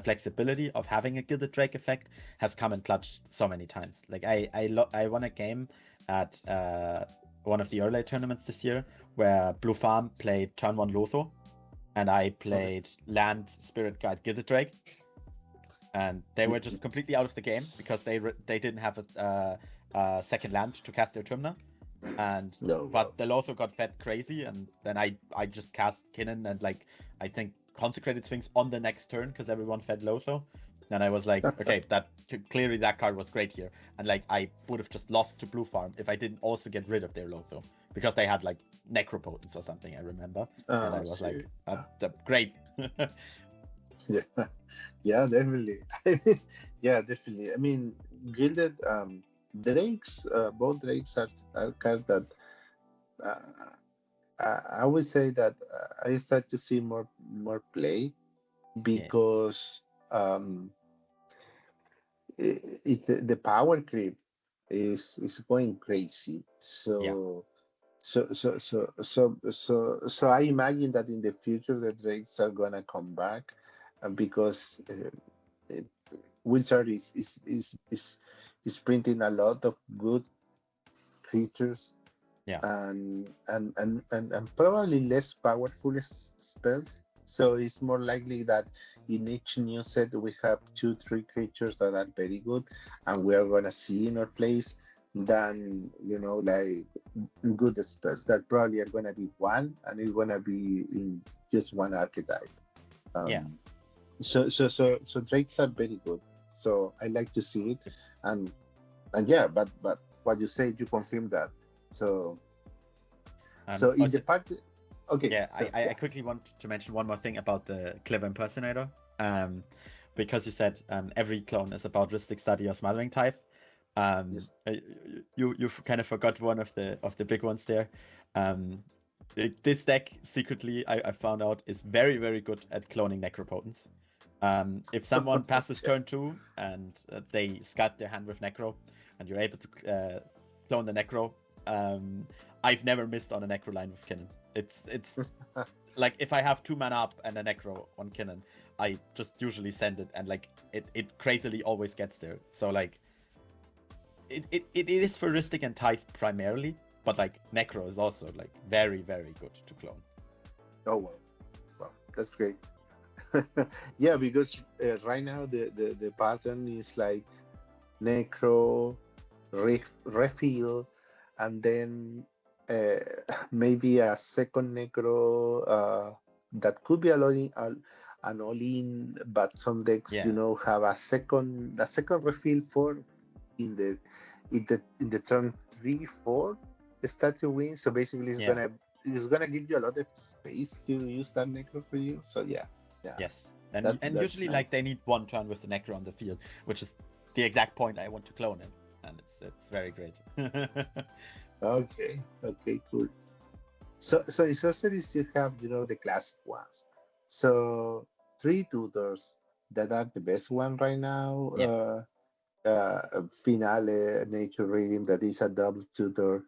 Speaker 2: flexibility of having a Gilded Drake effect has come in clutch so many times. Like I won a game at one of the early tournaments this year where Blue Farm played turn 1 Lotho, and I played Land Spirit Guide Gilded Drake, and they were just completely out of the game because they didn't have a second land to cast their Trumna, and but the Lotho got fed crazy, and then I just cast Kinnan and like I think Consecrated Sphinx on the next turn because everyone fed Lotho. And I was like, okay, clearly that card was great here. And like I would have just lost to Blue Farm if I didn't also get rid of their Lotho because they had like Necropotence or something, I remember. And I was like, great.
Speaker 1: Yeah, definitely. Yeah, definitely. I mean, Gilded Drakes, both Drakes are cards that I would say that I start to see more play because the power creep is going crazy. So I imagine that in the future the Drakes are gonna come back, because Wizard is printing a lot of good creatures. And probably less powerful spells. So it's more likely that in each new set we have 2-3 creatures that are very good and we are gonna see in our place than like good spells that probably are gonna be one and it's gonna be in just one archetype. So Drakes are very good. So I like to see it, and yeah, but what you said, you confirm that. So in the part, okay.
Speaker 2: Yeah, I quickly want to mention one more thing about the Clever Impersonator, because you said every clone is about Rhystic Study or Smothering Type. Yes. You kind of forgot one of the big ones there. This deck secretly I found out is very, very good at cloning Necropotence. If someone passes turn 2 and they scut their hand with Necro, and you're able to clone the Necro. I've never missed on a Necro line with Kinnan. It's like if I have 2 mana up and a Necro on Kinnan, I just usually send it, and like it crazily always gets there. So like it is for Rhystic and Tithe primarily, but like Necro is also like very, very good to clone.
Speaker 1: Oh well, that's great. Yeah, because right now the pattern is like Necro, refill, and then maybe a second Necro that could be an all-in, but some decks have a second refill for in the turn 3-4 start to win. So basically it's gonna give you a lot of space to use that Necro for you. So yeah.
Speaker 2: Yes, and usually nice. Like they need 1 turn with the Necro on the field, which is the exact point I want to clone it, and it's very great.
Speaker 1: Okay, cool. So in sorceries you have the classic ones. So 3 tutors that are the best one right now. Finale, Nature Reading, that is a double tutor.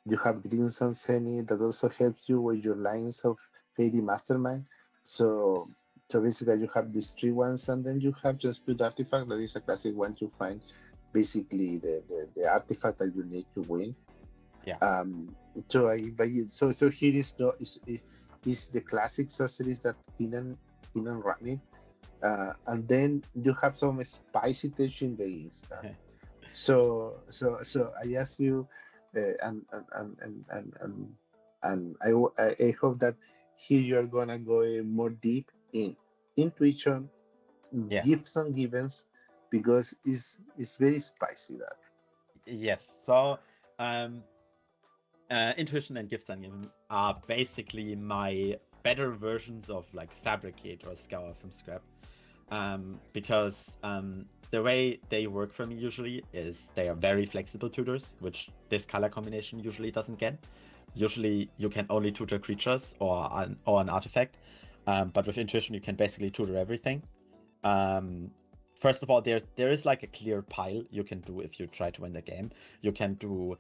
Speaker 1: You have Green Sun Zenith that also helps you with your lines of Fairy Mastermind. So basically you have these 3 ones, and then you have just Good Artifact, that is a classic one to find basically the artifact that you need to win. So here is the classic sorceries that Kinnan running, and then you have some spicy touch in the instant. So I ask you, And I hope that here you're gonna go more deep in intuition,
Speaker 2: Yeah.
Speaker 1: gifts and givens, because it's very spicy that.
Speaker 2: Yes. So, intuition and gifts and giving are basically my better versions of like fabricate or scour from scrap. Because the way they work for me usually is they are very flexible tutors, which this color combination usually doesn't get. Usually you can only tutor creatures or an artifact, but with intuition you can basically tutor everything. First of all, there is like a clear pile you can do if you try to win the game. You can do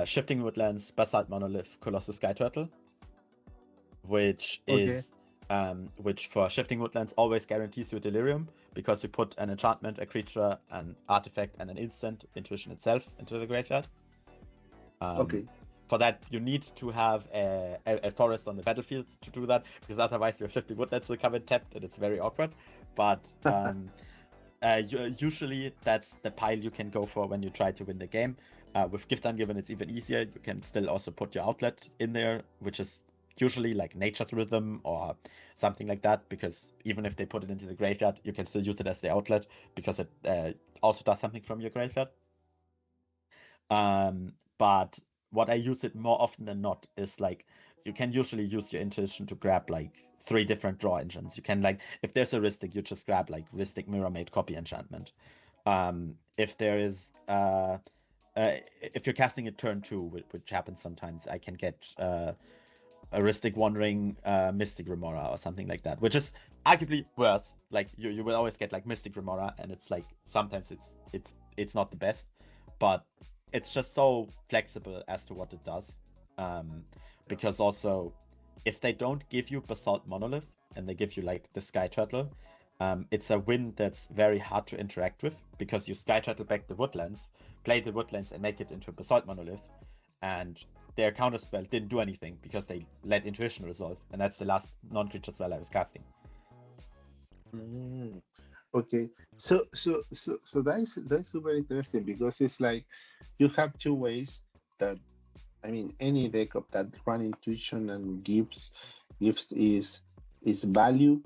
Speaker 2: Shifting Woodlands, Basalt Monolith, Colossus Sky Turtle, which is which for Shifting Woodlands always guarantees you Delirium, because you put an enchantment, a creature, an artifact, and an instant, intuition itself, into the graveyard. For that, you need to have a forest on the battlefield to do that, because otherwise your Shifting Woodlands will come in tapped, and it's very awkward. But usually that's the pile you can go for when you try to win the game. With Gift Ungiven, it's even easier. You can still also put your outlet in there, which is usually like Nature's Rhythm or something like that, because even if they put it into the graveyard, you can still use it as the outlet, because it also does something from your graveyard. But what I use it more often than not is like, you can usually use your intuition to grab like 3 different draw engines. You can, like, if there's a Ristic, you just grab like Ristic Mirror Made Copy Enchantment. If there is if you're casting it turn 2, which happens sometimes, I can get a Ristic Wandering Mystic Remora or something like that, which is arguably worse. Like you will always get like Mystic Remora, and it's like sometimes it's not the best, but it's just so flexible as to what it does. Because also, if they don't give you Basalt Monolith and they give you like the Sky Turtle, it's a win that's very hard to interact with, because you Sky Turtle back the Woodlands, play the Woodlands, and make it into a Basalt Monolith, and their counterspell didn't do anything because they let intuition resolve, and that's the last non-creature spell I was casting.
Speaker 1: Okay, so that's super interesting, because it's like you have 2 ways that, I mean, any deck of that run intuition and gives is value,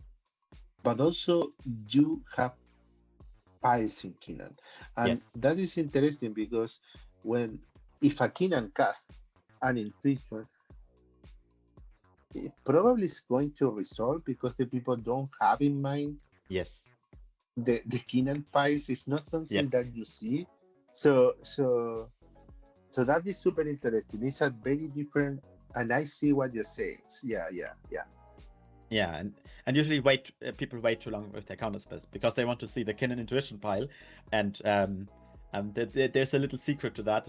Speaker 1: but also you have piles in Kinnan, and
Speaker 2: Yes.
Speaker 1: that is interesting, because if a Kinnan cast an intuition, it probably is going to resolve, because the people don't have in mind
Speaker 2: Yes.
Speaker 1: the Kinnan piles is not something
Speaker 2: Yes.
Speaker 1: that you see. So that is super interesting. It's a very different, and I see what you're saying.
Speaker 2: Yeah, and usually people wait too long with their counterspells, because they want to see the Kinnan intuition pile, and there's a little secret to that.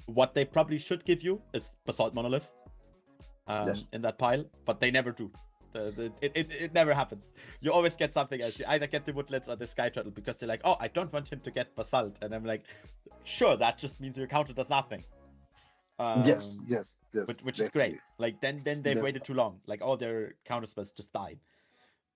Speaker 2: What they probably should give you is Basalt Monolith in that pile, but they never do. It never happens. You always get something else. You either get the Woodlands or the Sky Turtle, because they're like, oh, I don't want him to get Basalt, and I'm like, sure, that just means your counter does nothing.
Speaker 1: Yes.
Speaker 2: Which is great. Like then they've waited too long. Like all their counterspells just died.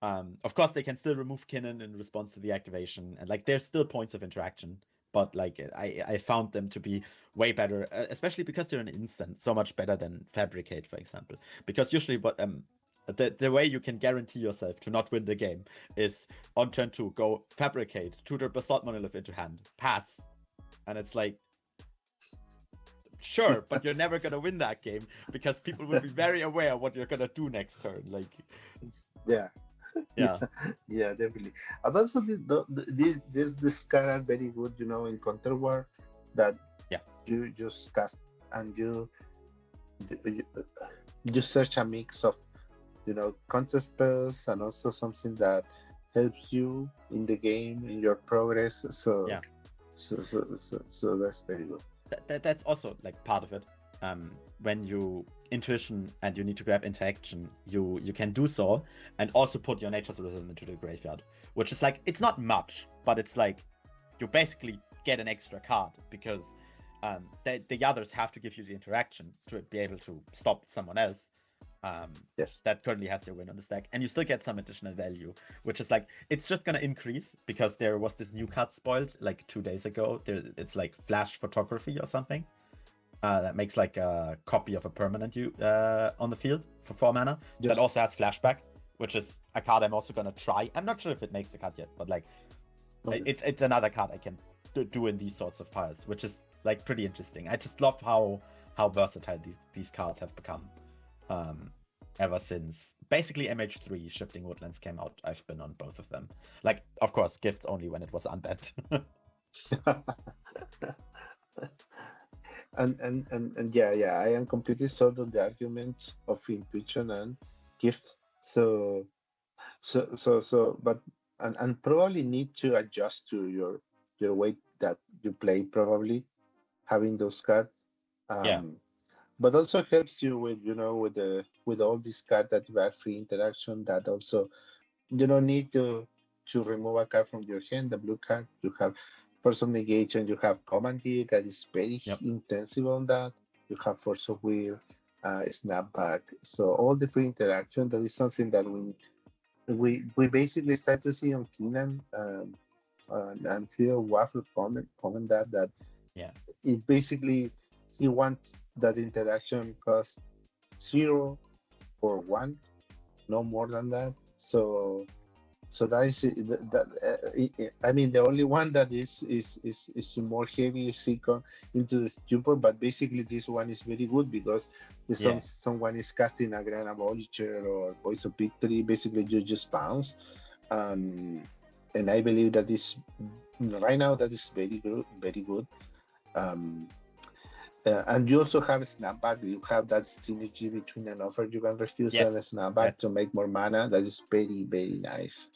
Speaker 2: Of course they can still remove Kinnan in response to the activation, and like there's still points of interaction, but like I found them to be way better, especially because they're an instant, so much better than Fabricate, for example. Because usually what the way you can guarantee yourself to not win the game is on turn 2, go Fabricate, tutor Basalt Monolith into hand, pass, and it's like, sure, but you're never gonna win that game, because people will be very aware what you're gonna do next turn. Like,
Speaker 1: yeah, definitely. And also this card are very good, in Counter War, that you just cast and you search a mix of counter spells, and also something that helps you in the game, in your progress. So that's very good.
Speaker 2: That's also like part of it. When you intuition and you need to grab interaction, you can do so, and also put your Nature's Rhythm into the graveyard, which is like, it's not much, but it's like you basically get an extra card, because the others have to give you the interaction to be able to stop someone else.
Speaker 1: Yes.
Speaker 2: that currently has their win on the stack, and you still get some additional value, which is like, it's just gonna increase because there was this new card spoiled like 2 days ago. It's like flash photography or something. That makes like a copy of a permanent you on the field for 4 mana.
Speaker 1: Yes.
Speaker 2: That also has flashback, which is a card I'm also gonna try. I'm not sure if it makes the cut yet, but like,
Speaker 1: Okay.
Speaker 2: it's another card I can do in these sorts of piles, which is like pretty interesting. I just love how versatile these cards have become. Ever since basically MH3 Shifting Woodlands came out, I've been on both of them. Like, of course, gifts only when it was unbanned.
Speaker 1: and yeah, I am completely sold on the argument of intuition and gifts. But and probably need to adjust to your way that you play, probably having those cards.
Speaker 2: Yeah.
Speaker 1: But also helps you with with all these cards that you have free interaction, that also you don't need to remove a card from your hand. The blue card, you have force of negation, you have commandeer that is very
Speaker 2: Yep.
Speaker 1: intensive on that. You have force of will, snapback. So all the free interaction, that is something that we basically start to see on Kinnan, and Phil Waffle comment that
Speaker 2: Yeah.
Speaker 1: it basically he wants that interaction cost 0 or 1, no more than that. So that is I mean, the only one that is more heavy is Seacon into the stupor, but basically this one is very good because if someone is casting a Grand Abolisher or Voice of Victory, basically you just bounce. And I believe that is right now that is very good. And you also have a snapback. You have that synergy between an offer you can refuse and a snapback to make more mana. That is very, very nice.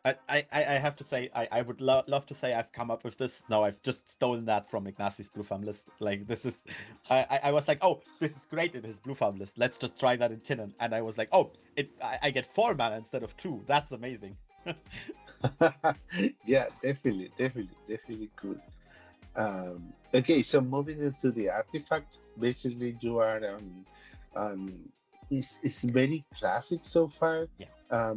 Speaker 2: I have to say, I would love to say I've come up with this. No, I've just stolen that from Ignacy's blue farm list. Like, this is, I was like, oh, this is great in his blue farm list. Let's just try that in Kinnan. And I was like, oh, I get 4 mana instead of 2. That's amazing.
Speaker 1: Yeah, definitely cool. Okay, so moving into the artifact, basically you are it's very classic so far.
Speaker 2: Yeah.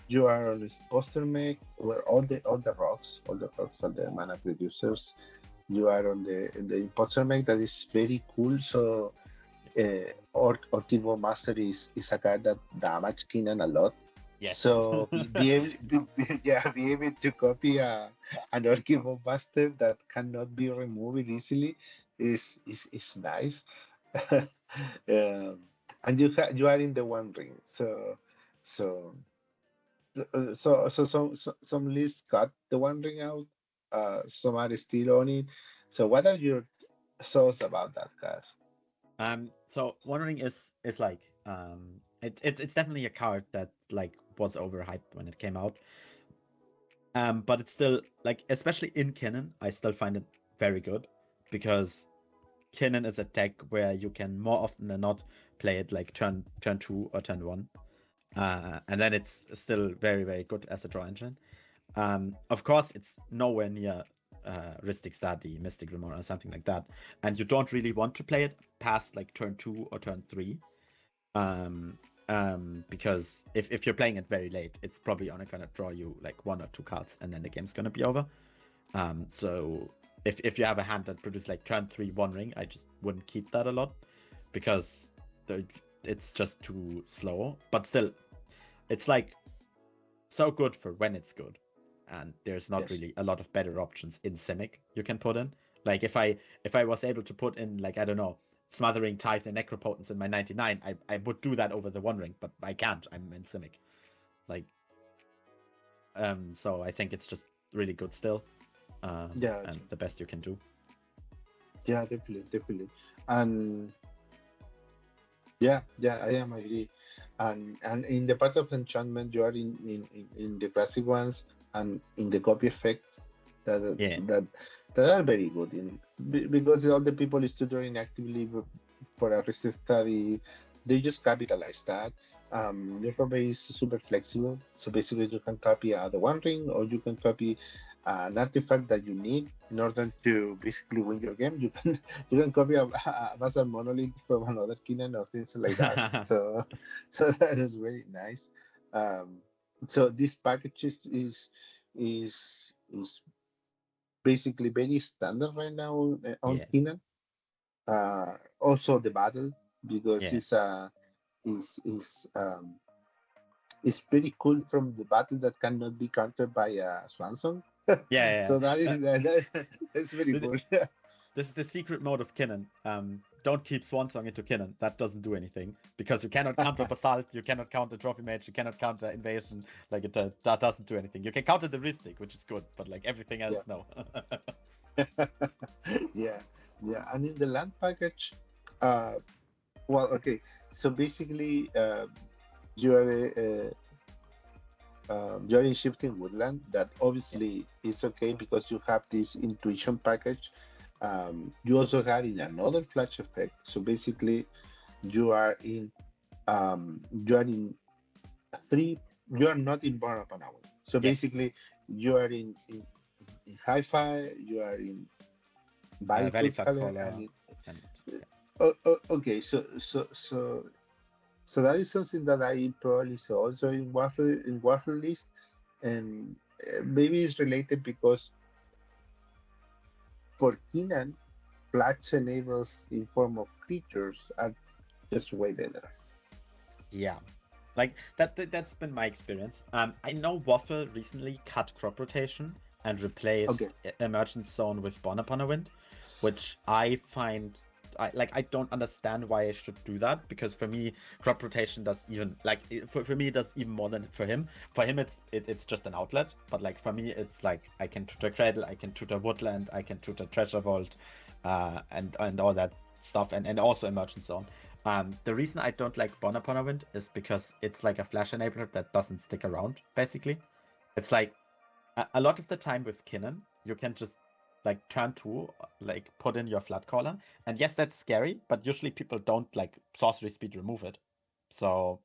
Speaker 1: You are on this poster mech, well, all the rocks, all the mana producers. You are on the imposter mech that is very cool. So Orchid Master is a card that damage Kinnan a lot.
Speaker 2: Yes.
Speaker 1: So be able to copy an Orchid Master that cannot be removed easily is nice. And you are in the One Ring, so some lists got the One Ring out. Some are still on it. So what are your thoughts about that card?
Speaker 2: So One Ring is like, it's definitely a card that like was overhyped when it came out. But it's still, like, especially in Kinnan, I still find it very good, because Kinnan is a deck where you can more often than not play it like turn 2 or turn 1. And then it's still very, very good as a draw engine. Of course, it's nowhere near Rhystic Study, Mystic Remora, or something like that. And you don't really want to play it past like turn 2 or turn 3. Because if you're playing it very late, it's probably only gonna draw you like 1 or 2 cards, and then the game's gonna be over. So if you have a hand that produces like turn 3 One Ring, I just wouldn't keep that a lot, because it's just too slow. But still, it's like so good for when it's good, and there's not really a lot of better options in Simic you can put in. Like, if I was able to put in, like, I don't know, Smothering Tithe and Necropotence in my 99, I would do that over the One Ring, but I can't. I'm in Simic. Like, so I think it's just really good still. And the best you can do.
Speaker 1: Yeah, definitely. And yeah, I am agree. And in the part of enchantment, you are in the classic ones, and in the copy effect that are very good because all the people is tutoring actively for a Rhystic Study. They just capitalize that. Your base is super flexible, so basically you can copy the One Ring, or you can copy an artifact that you need in order to basically win your game. You can copy a Basal monolith from another Kinnan or things like that. So that is very nice. Um, so this package is basically very standard right now on
Speaker 2: Yeah,
Speaker 1: Kinnan. Also the battle, because
Speaker 2: yeah,
Speaker 1: is it's pretty cool from the battle that cannot be countered by a Swanson.
Speaker 2: yeah,
Speaker 1: So that
Speaker 2: yeah.
Speaker 1: is that's very
Speaker 2: Th-
Speaker 1: cool.
Speaker 2: This is the secret mode of Kinnan. Don't keep Swansong into Kinnan. That doesn't do anything because you cannot counter Basalt, you cannot counter Trophy Mage, you cannot counter Invasion. Like that doesn't do anything. You can counter the Rhystic, which is good, but like everything else, no.
Speaker 1: Yeah, yeah. And in the land package, uh, well, okay. So basically, you're in shifting woodland. That obviously is okay because you have this intuition package. You also have in another flash effect. So basically, you are in you are in three. You are not in Bar Panawan. So
Speaker 2: Yes.
Speaker 1: basically, you are in hi-fi. You are in
Speaker 2: Valley
Speaker 1: Valley
Speaker 2: Flat
Speaker 1: color
Speaker 2: Caller
Speaker 1: and
Speaker 2: and
Speaker 1: okay. So that is something that I probably saw also in Waffle list, and maybe it's related because for Kinnan, Platch enables in form of creatures are just way better.
Speaker 2: yeah. Like that's been my experience. I know Waffle recently cut crop rotation and replaced Emergence Zone with Born Upon a Wind, which I find I don't understand why I should do that, because for me crop rotation does even for me it does even more than for him. For him it's just an outlet, but like for me it's like I can tutor Cradle, I can tutor Woodland, I can tutor Treasure Vault, and all that stuff, and also Emergence Zone. The reason I don't like Born Upon a Wind is because it's like a flash enabler that doesn't stick around, basically. It's like a lot of the time with Kinnan, you can just like turn 2, like put in your Flood Caller. And yes, that's scary, but usually people don't like sorcery speed remove it. So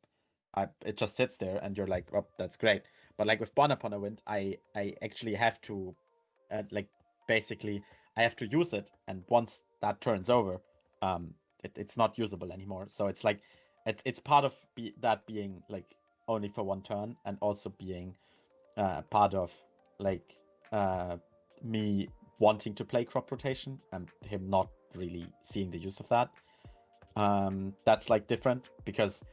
Speaker 2: it just sits there and you're like, oh, that's great. But like with Born Upon a Wind, I actually have to basically I have to use it, and once that turns over, it's not usable anymore. So it's like it's part of that being like only for one turn, and also being part of like me wanting to play crop rotation and him not really seeing the use of that. That's like different, because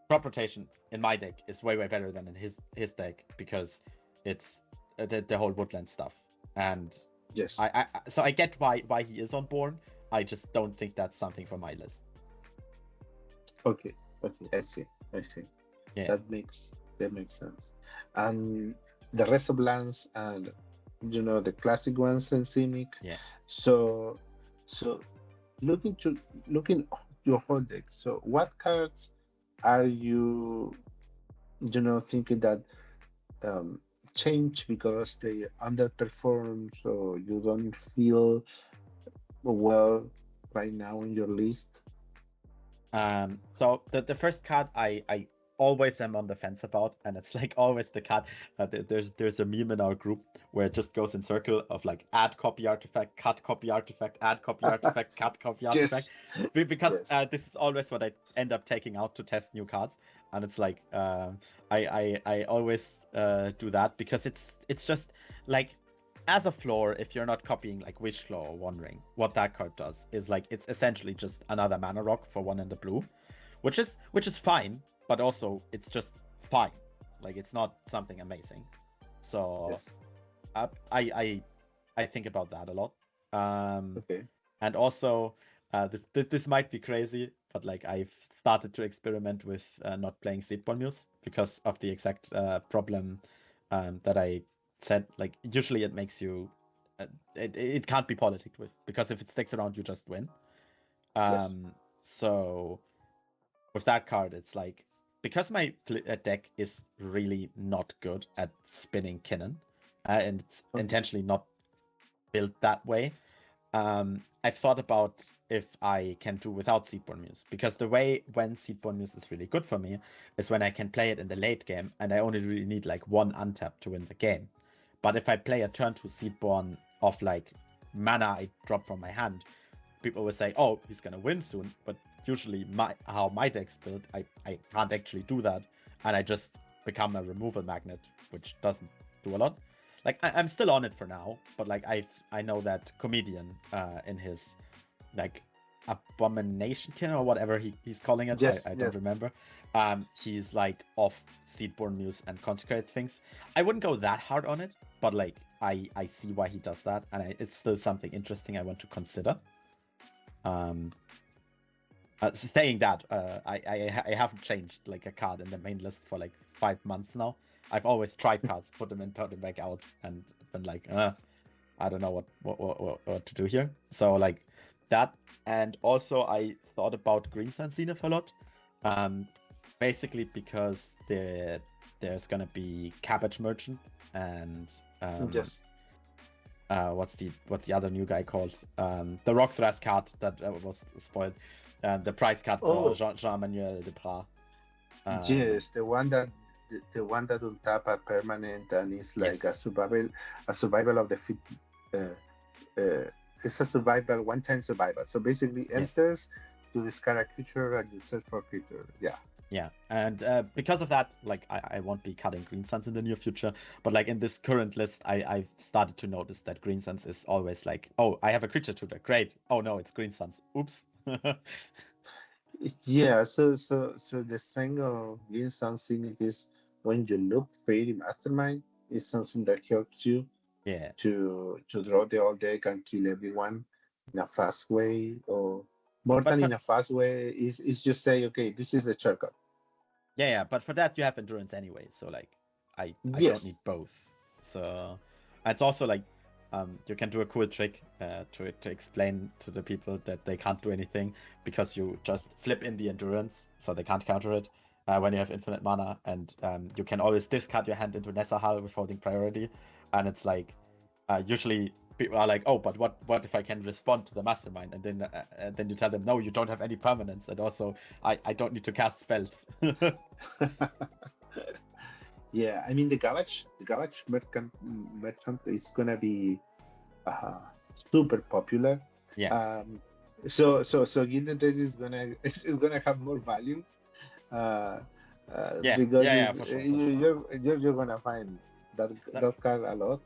Speaker 2: crop rotation in my deck is way better than in his deck, because it's the whole woodland stuff. And
Speaker 1: Yes.
Speaker 2: So I get why he is on board. I just don't think that's something for my list.
Speaker 1: Okay. I see.
Speaker 2: Yeah.
Speaker 1: That makes sense. And the rest of lands, and the classic ones and Simic.
Speaker 2: Yeah.
Speaker 1: So looking your whole deck. So what cards are you thinking that change because they underperform, so you don't feel well right now in your list?
Speaker 2: So the first card I always am on the fence about, and it's like always the card. There's a meme in our group where it just goes in circle of like add copy artifact, cut copy artifact, add copy artifact, cut copy artifact. Because this is always what I end up taking out to test new cards, and it's like I always do that, because it's just like, as a floor, if you're not copying like Wishclaw or One Ring, what that card does is like it's essentially just another mana rock for 1 in the blue, which is fine, but also it's just fine. Like it's not something amazing. So I think about that a lot. And also this might be crazy, but like I've started to experiment with not playing Seedborn Muse because of the exact problem that I said. Like usually it makes you it can't be politicked with, because if it sticks around you just win. So with that card, it's like, because my deck is really not good at spinning Kinnan, and it's intentionally not built that way, I've thought about if I can do without Seedborn Muse, because the way when Seedborn Muse is really good for me is when I can play it in the late game and I only really need like 1 untap to win the game. But if I play a turn 2 Seedborn of like mana I drop from my hand, people will say, oh, he's gonna win soon. But usually how my deck's built, I can't actually do that, and I just become a removal magnet, which doesn't do a lot. Like I'm still on it for now, but like I know that Comedian in his like Abomination Kin or whatever he's calling it,
Speaker 1: Yes,
Speaker 2: I don't remember. He's like off Seedborn Muse and Consecrated Sphinx. I wouldn't go that hard on it, but like I see why he does that, and it's still something interesting I want to consider. Saying that, I haven't changed like a card in the main list for like 5 months now. I've always tried cards, put them in, put them back out, and been like, I don't know what to do here. So like that, and also I thought about Green Sun Zenith a lot, basically because there's gonna be Cabbage Merchant and what's the other new guy called? The Rockthrash card that was spoiled. The prize card for Jean-Manuel Deprat.
Speaker 1: Yes, the one that will tap a permanent and is like a survival of the fit. It's a survival, one-time survival. So basically, enters to discard a creature and you search for a creature. Yeah.
Speaker 2: Yeah, and because of that, like I won't be cutting Green Suns in the near future, but like in this current list, I've started to notice that Green Suns is always like, oh, I have a creature tutor, great. Oh no, it's Green Suns. Oops.
Speaker 1: Yeah. So the strength of Green Sun Zenith is when you look Fairy Mastermind is something that helps you to draw the whole deck and kill everyone in a fast way, or more than in a fast way is just say, okay, this is the shortcut.
Speaker 2: Yeah, but for that you have endurance anyway, so like I don't need both. So it's also like you can do a cool trick to explain to the people that they can't do anything because you just flip in the endurance so they can't counter it when you have infinite mana, and you can always discard your hand into Nessahal with holding priority, and it's like usually people are like, oh, but what if I can respond to the Mastermind, and then you tell them, no, you don't have any permanence, and also I don't need to cast spells.
Speaker 1: Yeah, I mean the Gavage merchant is gonna be super popular.
Speaker 2: Yeah.
Speaker 1: So Gilded Race is gonna have more value. Because
Speaker 2: for sure.
Speaker 1: you're gonna find that card a lot.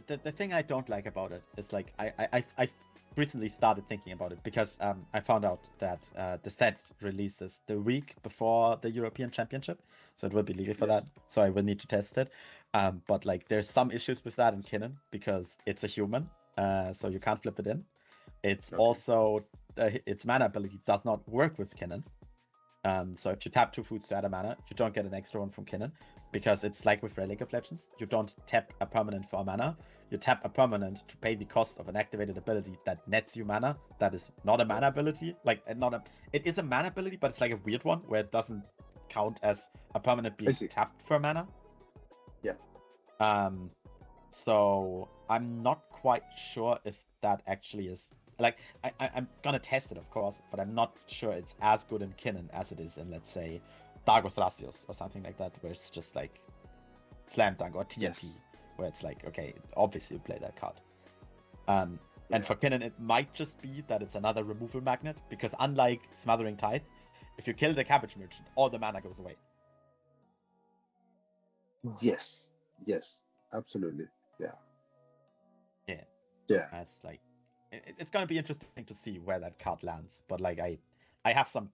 Speaker 2: The thing I don't like about it is like I recently started thinking about it because I found out that the set releases the week before the European Championship, so it will be legal for that. So I will need to test it. But like there's some issues with that in Kinnan because it's a human, so you can't flip it in. It's also its mana ability does not work with Kinnan. So if you tap 2 foods to add a mana, you don't get an extra one from Kinnan, because it's like with Relic of Legends. You don't tap a permanent for a mana. You tap a permanent to pay the cost of an activated ability that nets you mana. That is not a mana ability. It is a mana ability, but it's like a weird one where it doesn't count as a permanent being tapped for mana.
Speaker 1: Yeah.
Speaker 2: So I'm not quite sure if that actually is. Like, I'm gonna test it, of course, but I'm not sure it's as good in Kinnan as it is in, let's say, Dagos Thrasios or something like that, where it's just like Slam Dunk or TNT, where it's like, okay, obviously you play that card. And for Kinnan, it might just be that it's another removal magnet, because unlike Smothering Tithe, if you kill the Cabbage Merchant, all the mana goes away.
Speaker 1: Yes, absolutely. Yeah.
Speaker 2: That's like, it's gonna be interesting to see where that card lands, but like I have some,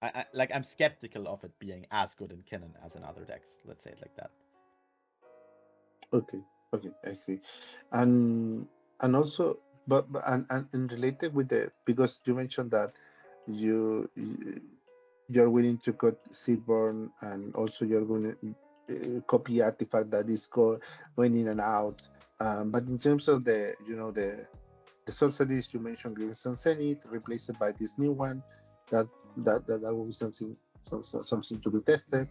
Speaker 2: I'm skeptical of it being as good in Kinnan as in other decks. Let's say it like that.
Speaker 1: Okay, I see. And also, but related with because you mentioned that you're willing to cut Seedborn, and also you're going to copy artifact that is going in and out. But in terms of the sorceries, you mentioned Green Sun Zenith, replaced by this new one. That will be something to be tested.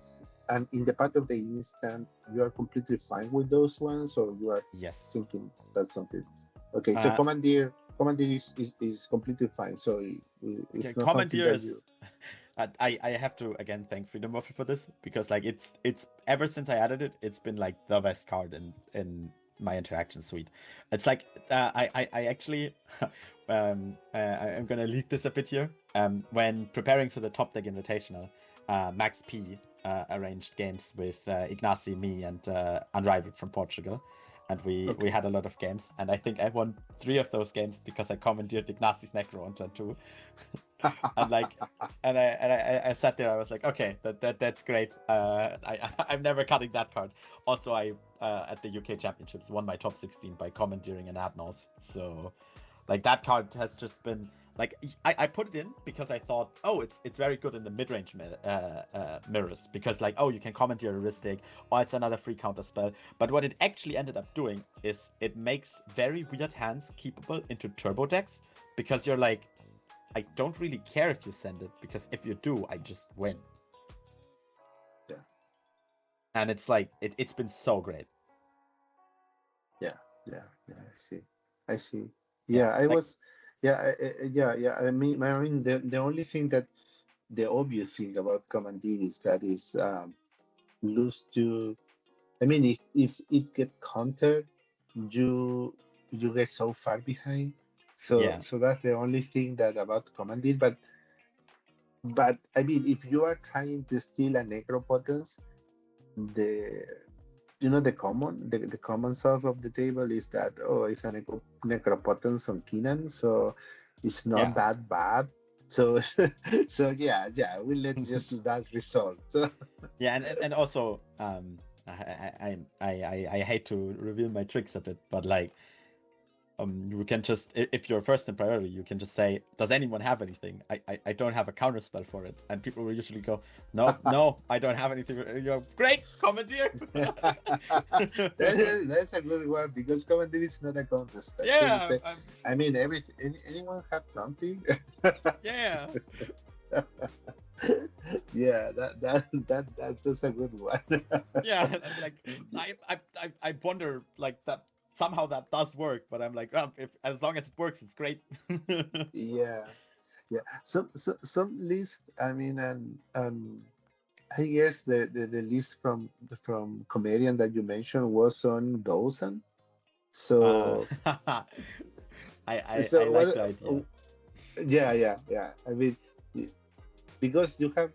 Speaker 1: And in the part of the instant, you are completely fine with those ones, or you are thinking that's something. Okay, so Commandeer is completely fine. So it's not
Speaker 2: Commandeer
Speaker 1: something
Speaker 2: I have to again thank Freedom Waffle for this, because like it's ever since I added it, it's been like the best card in my interaction suite. It's like I actually I'm gonna leak this a bit here. When preparing for the Top Deck Invitational, Max P arranged games with Ignacy, me, and Unrivaled from Portugal, and we had a lot of games, and I think I won 3 of those games because I commandeered Ignacy's Necro on turn 2. And like, and I sat there. I was like, okay, that's great. I'm never cutting that card. Also, I at the UK Championships won my top 16 by commandeering an Adnos. So, like, that card has just been like, I put it in because I thought, oh, it's very good in the mid-range mirrors, because like, oh, you can commandeer a Ristic, or it's another free counter spell. But what it actually ended up doing is it makes very weird hands keepable into turbo decks, because you're like, I don't really care if you send it, because if you do, I just win.
Speaker 1: Yeah.
Speaker 2: And it's like, it's been so great.
Speaker 1: Yeah. I see. Yeah, I was. Yeah, I mean, the only thing that the obvious thing about commandeer is that is lose to. I mean, if it get countered, you get so far behind. So that's the only thing that about commandeer. But I mean, if you are trying to steal a necropotence, the common source of the table is that, oh, it's a necropotence on Kinnan, so it's not that bad. So yeah, we'll let just that result. So.
Speaker 2: Yeah, and also I hate to reveal my tricks a bit, but like, you can just, if you're first in priority, you can just say, does anyone have anything? I don't have a counter spell for it. And people will usually go, no, I don't have anything. You're great, commandeer.
Speaker 1: That's a good one, because commandeer is not a counter spell.
Speaker 2: Yeah.
Speaker 1: So say, I mean, anyone have something?
Speaker 2: Yeah.
Speaker 1: Yeah, that's a good one.
Speaker 2: Yeah, like I wonder, like, that somehow that does work, but I'm like, if as long as it works, it's great.
Speaker 1: Yeah. Some list. I mean, and I guess the list from Comedian that you mentioned was on Dozen. So
Speaker 2: I like the idea.
Speaker 1: Yeah. I mean, because you have,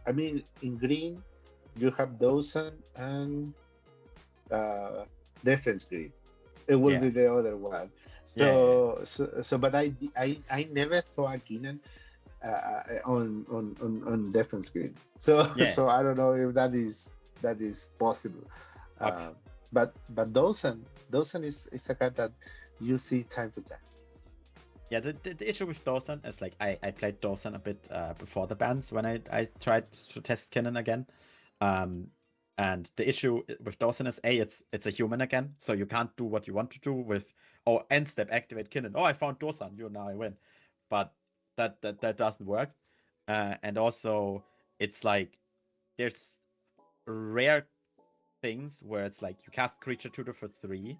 Speaker 1: I mean, in green you have Dozen and defense grid. It will be the other one. So but I never saw a Kinnan on defense grid. So I don't know if that is possible.
Speaker 2: Okay.
Speaker 1: But Dozen is a card that you see time to time.
Speaker 2: Yeah, the issue with Dosan is, like, I played Dosan a bit before the bans when I tried to test Kinnan again. And the issue with Dosan is, it's a human again, so you can't do what you want to do with, end step, activate Kinnan. Oh, I found Dosan, now I win. But that doesn't work. And also, it's like, there's rare things where it's like, you cast creature tutor for 3,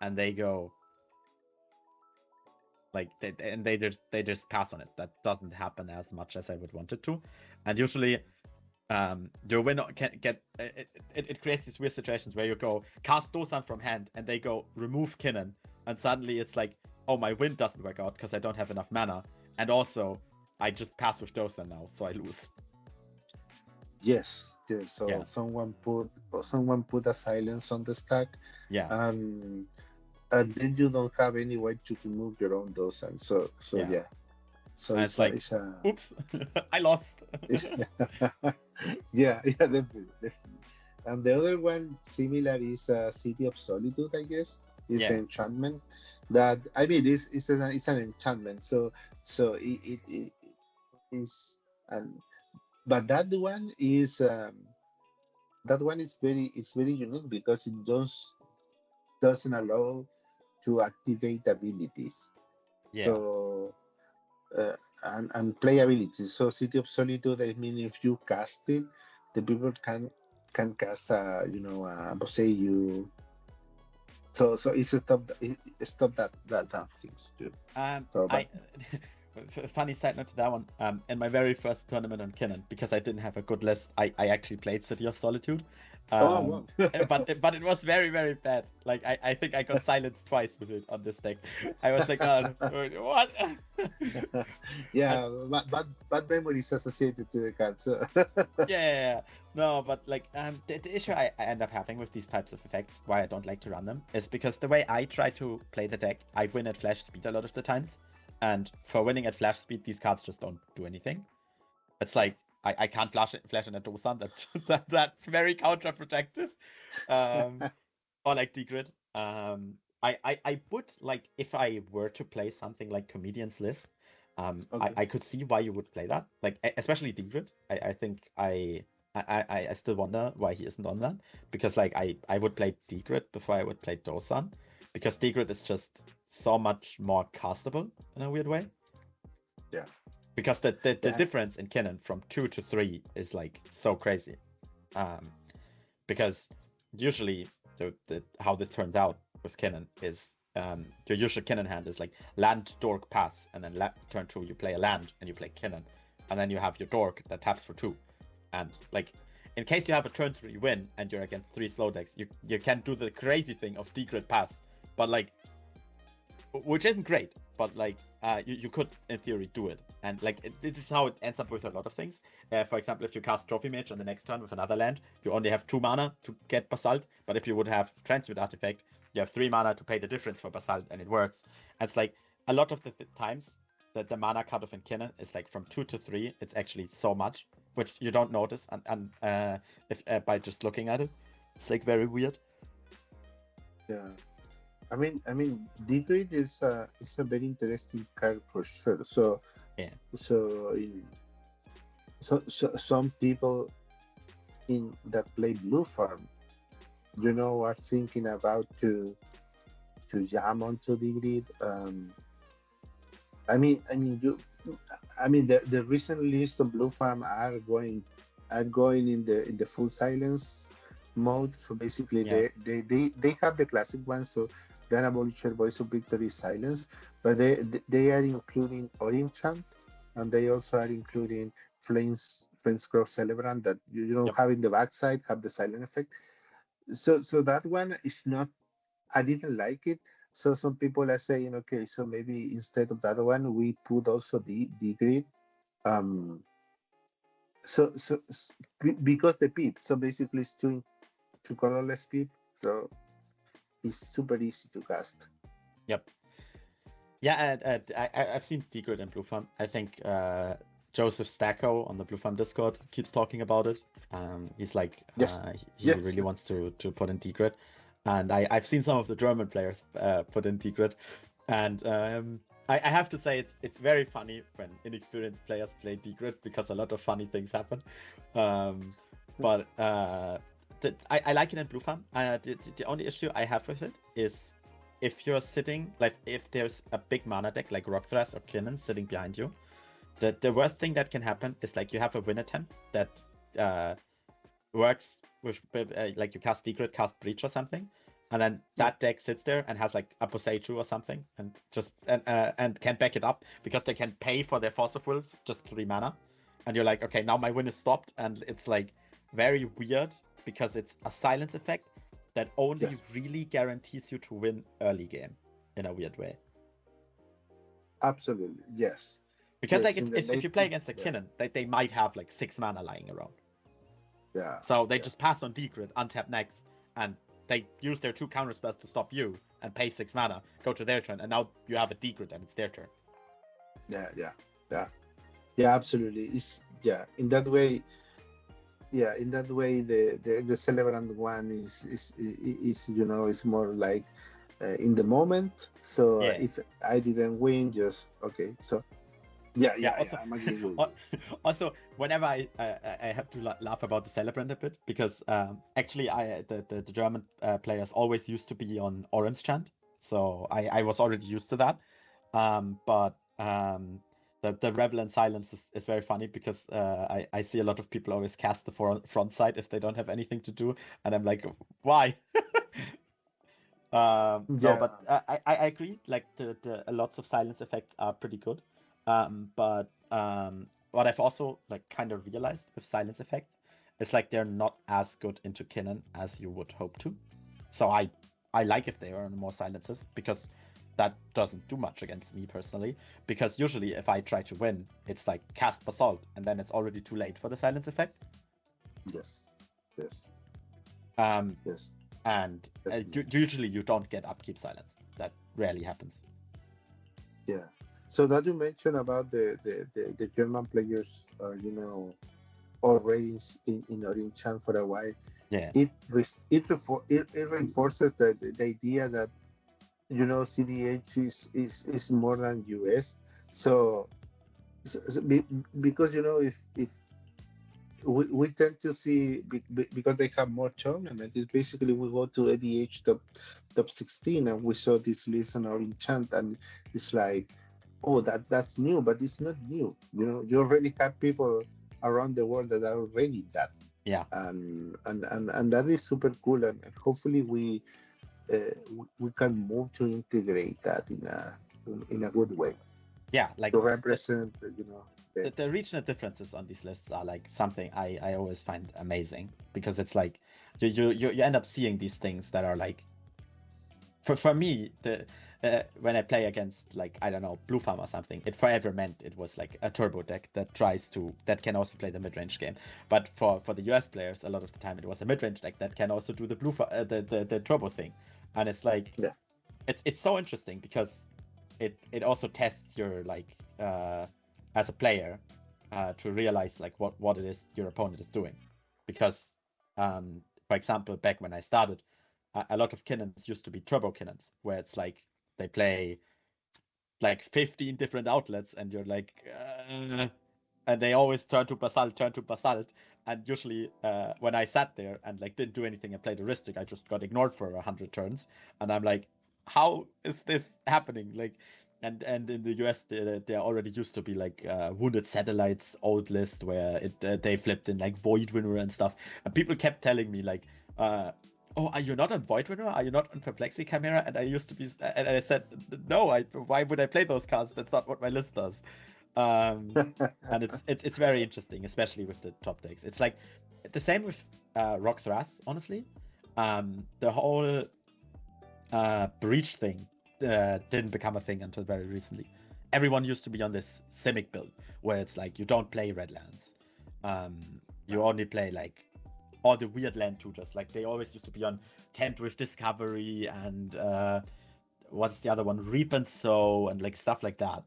Speaker 2: and they go, like, they just pass on it. That doesn't happen as much as I would want it to. And usually, your winner can get it creates these weird situations where you go cast Dosan from hand, and they go remove Kinnan, and suddenly it's like, oh, my win doesn't work out because I don't have enough mana, and also I just pass with Dosan now, so I lose.
Speaker 1: Yes. So someone put a silence on the stack.
Speaker 2: Yeah.
Speaker 1: And then you don't have any way to remove your own Dosan. So yeah. So
Speaker 2: it's like, oops, I lost.
Speaker 1: Yeah, definitely. And the other one similar is City of Solitude, I guess. It's an enchantment that, I mean, it's an enchantment. So it is, but that one is very unique because it doesn't allow to activate abilities.
Speaker 2: Yeah.
Speaker 1: So and play abilities. So City of Solitude, I mean, if you cast it, the people can cast Boseiju. So it's stop that things too.
Speaker 2: funny side note to that one. In my very first tournament on Kinnan, because I didn't have a good list, I actually played City of Solitude.
Speaker 1: Wow.
Speaker 2: but it was very, very bad. Like I think I got silenced twice with it on this deck. I was like, oh, what?
Speaker 1: Yeah, bad memories associated to the card. So
Speaker 2: Yeah. No, but like the issue I end up having with these types of effects, why I don't like to run them, is because the way I try to play the deck, I win at flash speed a lot of the times. And for winning at flash speed, these cards just don't do anything. It's like I can't flash in a Dosan. That's very counterproductive. Or like Degrid. I would like, if I were to play something like Comedian's List,
Speaker 1: okay.
Speaker 2: I could see why you would play that. Like especially Degrid. I think I still wonder why he isn't on that, because like I would play Degrid before I would play Dosan, because Degrid is just so much more castable in a weird way.
Speaker 1: Yeah.
Speaker 2: Because the difference in Kinnan from 2 to 3 is like so crazy. Because usually how this turns out with Kinnan is your usual Kinnan hand is like land, dork, pass, and then turn 2 you play a land and you play Kinnan, and then you have your dork that taps for 2, and like in case you have a turn 3 win and you're against 3 slow decks, you can do the crazy thing of Degrid pass, but like, which isn't great, but like you could in theory do it, and like this is how it ends up with a lot of things. For example, if you cast Trophy Mage on the next turn with another land, you only have 2 mana to get Basalt, but if you would have Transmute Artifact, you have 3 mana to pay the difference for Basalt, and it works. And it's like a lot of the times that the mana cutoff in Kinnan is like from 2 to 3. It's actually so much, which you don't notice, and if by just looking at it, it's like very weird.
Speaker 1: Yeah. I mean, Degrid is a very interesting card for sure. So
Speaker 2: yeah.
Speaker 1: So some people that play Blue Farm, are thinking about to jam onto Degrid. The recent list of Blue Farm are going in the full silence mode. So basically, they have the classic one. So Grand Abolisher, Voice of Victory, Silence, but they are including Orinchant, and they also are including Flamescroft Celebrant that have in the backside, have the silent effect. So that one is not. I didn't like it. So some people are saying, okay, so maybe instead of that one, we put also the Degrid. So because the pip, so basically it's two colorless pip, so it's super easy to cast.
Speaker 2: Yep. Yeah, I've seen Degrid in Blue Farm. I think Joseph Stacko on the Blue Farm Discord keeps talking about it. He's like, he really wants to put in Degrid, and I've seen some of the German players put in Degrid, and I have to say it's very funny when inexperienced players play Degrid, because a lot of funny things happen. But I like it in Blue Farm. The only issue I have with it is if you're sitting, like if there's a big mana deck like Rock Thrash or Kinnan sitting behind you, the worst thing that can happen is like you have a win attempt that works with like you cast Degrid, cast Breach or something, and then that deck sits there and has like a Boseiju or something, and just and can back it up because they can pay for their Force of Will just 3 mana, and you're like, okay, now my win is stopped, and it's like very weird because it's a silence effect that only really guarantees you to win early game in a weird way.
Speaker 1: Absolutely, yes.
Speaker 2: Because like if you play against a Kinnan, they might have like 6 mana lying around.
Speaker 1: Yeah.
Speaker 2: So they just pass on Degrid, untap next, and they use their 2 counter spells to stop you and pay 6 mana, go to their turn, and now you have a Degrid and it's their turn.
Speaker 1: Yeah, absolutely. In that way. Yeah, in that way, the Celebrant one is more like in the moment. So if I didn't win, just okay. So also, I'm agreeing with you.
Speaker 2: Also, whenever I have to laugh about the Celebrant a bit, because actually the German players always used to be on Orange Chant, so I was already used to that. But the Rebel and Silence is very funny because I see a lot of people always cast the front side if they don't have anything to do, and I'm like, why? No, but I agree. Like the lots of silence effects are pretty good. But what I've also like kind of realized with silence effect is like they're not as good into Kinnan as you would hope to. So I like if they are on more silences, because that doesn't do much against me personally. Because usually if I try to win, it's like cast basalt, and then it's already too late for the silence effect.
Speaker 1: Yes. Yes.
Speaker 2: Yes. And usually you don't get upkeep silence. That rarely happens.
Speaker 1: Yeah. So that you mentioned about the German players, already in Orange Chan for a while.
Speaker 2: Yeah.
Speaker 1: It reinforces the idea that cEDH is more than US. So because if we tend to see because they have more tournament, it's basically we go to ADH top 16 and we saw this list on our enchant, and it's like, oh, that's new, but it's not new. You already have people around the world that are already that.
Speaker 2: Yeah.
Speaker 1: And that is super cool, and hopefully we can move to integrate that in a good way.
Speaker 2: Yeah, like
Speaker 1: to represent,
Speaker 2: the regional differences on these lists are like something I always find amazing, because it's like you end up seeing these things that are like, for me, when I play against, like, I don't know, Blue Farm or something, it forever meant it was like a turbo deck that can also play the mid-range game. But for the US players, a lot of the time it was a mid-range deck that can also do the the turbo thing. And it's like,
Speaker 1: yeah,
Speaker 2: it's so interesting, because it also tests your, like, as a player, to realize like what it is your opponent is doing. Because for example, back when I started, a lot of Kinnans used to be turbo Kinnans, where it's like they play like 15 different outlets, and you're like, and they always turn to basalt, and usually when I sat there and like didn't do anything and played heuristic, I just got ignored for 100 turns, and I'm like, how is this happening? Like, and in the US there already used to be like Wounded Satellites old list, where they flipped in like Void Winner and stuff, and people kept telling me like, oh, are you not on Void Winner? Are you not on Perplexity Chimera? And I used to be, and I said, no, why would I play those cards? That's not what my list does. And it's very interesting, especially with the top decks. It's like the same with Rox Ras, honestly. The whole breach thing didn't become a thing until very recently. Everyone used to be on this Simic build, where it's like you don't play red lands. You only play like all the weird land tutors. Like they always used to be on Tent with Discovery and what's the other one? Reap and Sow and like stuff like that.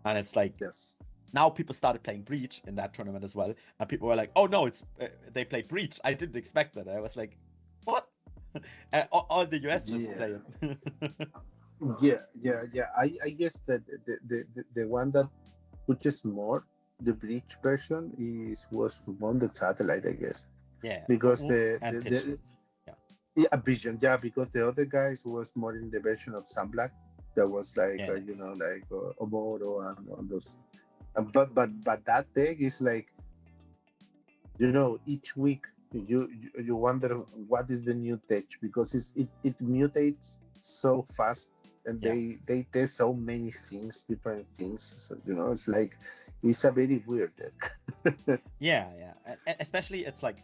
Speaker 2: And it's like,
Speaker 1: yes.
Speaker 2: Now people started playing Breach in that tournament as well, and people were like, "Oh no, it's they play Breach." I didn't expect that. I was like, "What?" all the US just play
Speaker 1: it. Yeah. I guess that the one that pushes more the Breach version was Wounded Satellite, I guess.
Speaker 2: Yeah.
Speaker 1: Because
Speaker 2: yeah,
Speaker 1: Vision. Yeah, because the other guys was more in the version of Sunblack. That was like like Oboro and all those. But that deck is like, each week you wonder what is the new tech, because it mutates so fast, and they test so many things, different things. So it's like, it's a very weird deck.
Speaker 2: yeah. And especially it's like,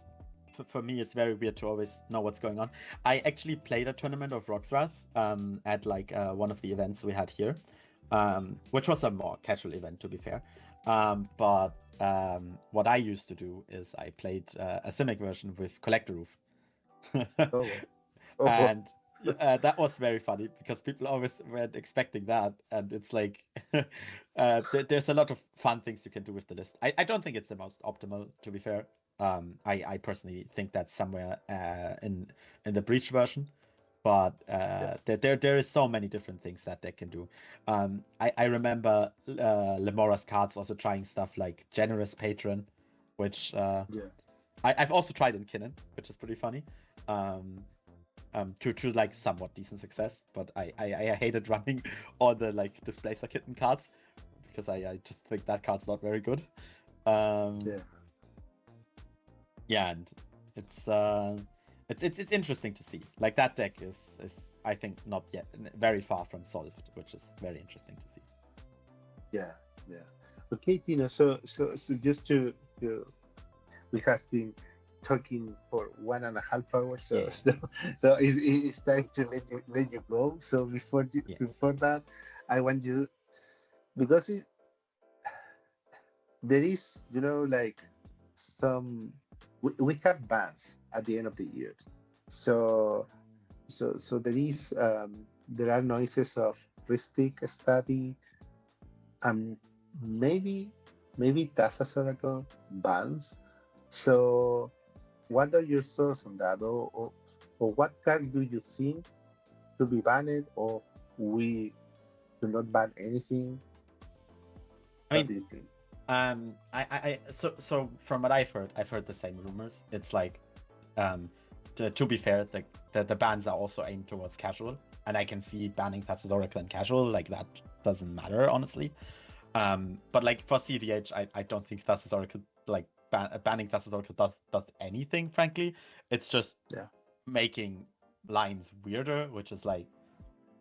Speaker 2: for me, it's very weird to always know what's going on. I actually played a tournament of Roxras at like one of the events we had here, which was a more casual event, to be fair. But what I used to do is I played a Simic version with Collector Roof. And that was very funny, because people always weren't expecting that, and it's like there's a lot of fun things you can do with the list. I don't think it's the most optimal, to be fair. I personally think that's somewhere in the Breach version, but
Speaker 1: yes.
Speaker 2: there is so many different things that they can do. I remember Lemora's cards also trying stuff like Generous Patron, which I've also tried in Kinnan, which is pretty funny. To like somewhat decent success, but I hated running all the like Displacer Kitten cards, because I just think that card's not very good. Yeah, and it's interesting to see. Like that deck is I think not yet very far from solved, which is very interesting to see.
Speaker 1: Yeah. Okay, Tino. So just we have been talking for 1.5 hours. So
Speaker 2: Yeah.
Speaker 1: so it's time to let you go. So before that, I want you, because there is, like, some, we have bans at the end of the year. So there is, there are noises of ristic study, and maybe Tassa's Oracle bans. So what are your thoughts on that, or what card do you think to be banned, or we do not ban anything? What do you think?
Speaker 2: So from what I've heard the same rumors. It's like, to be fair, the bans are also aimed towards casual, and I can see banning Tassa's Oracle and casual, like, that doesn't matter, honestly. But like for cEDH, I don't think Tassa's Oracle, like, banning Tassa's Oracle does anything, frankly. It's just making lines weirder, which is like,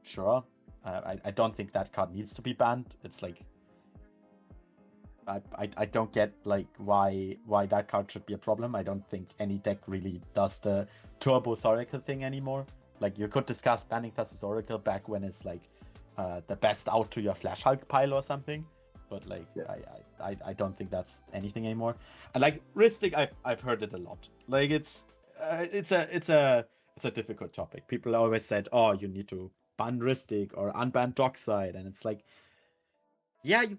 Speaker 2: sure. I don't think that card needs to be banned. It's like, I don't get, like, why that card should be a problem. I don't think any deck really does the Turbo Oracle thing anymore. Like, you could discuss banning Tassa's Oracle back when it's like the best out to your Flash Hulk pile or something, but like, I don't think that's anything anymore. And like Ristic, I've heard it a lot. Like, it's a difficult topic. People always said, oh, you need to ban Ristic or unban Dockside, and it's like, yeah, you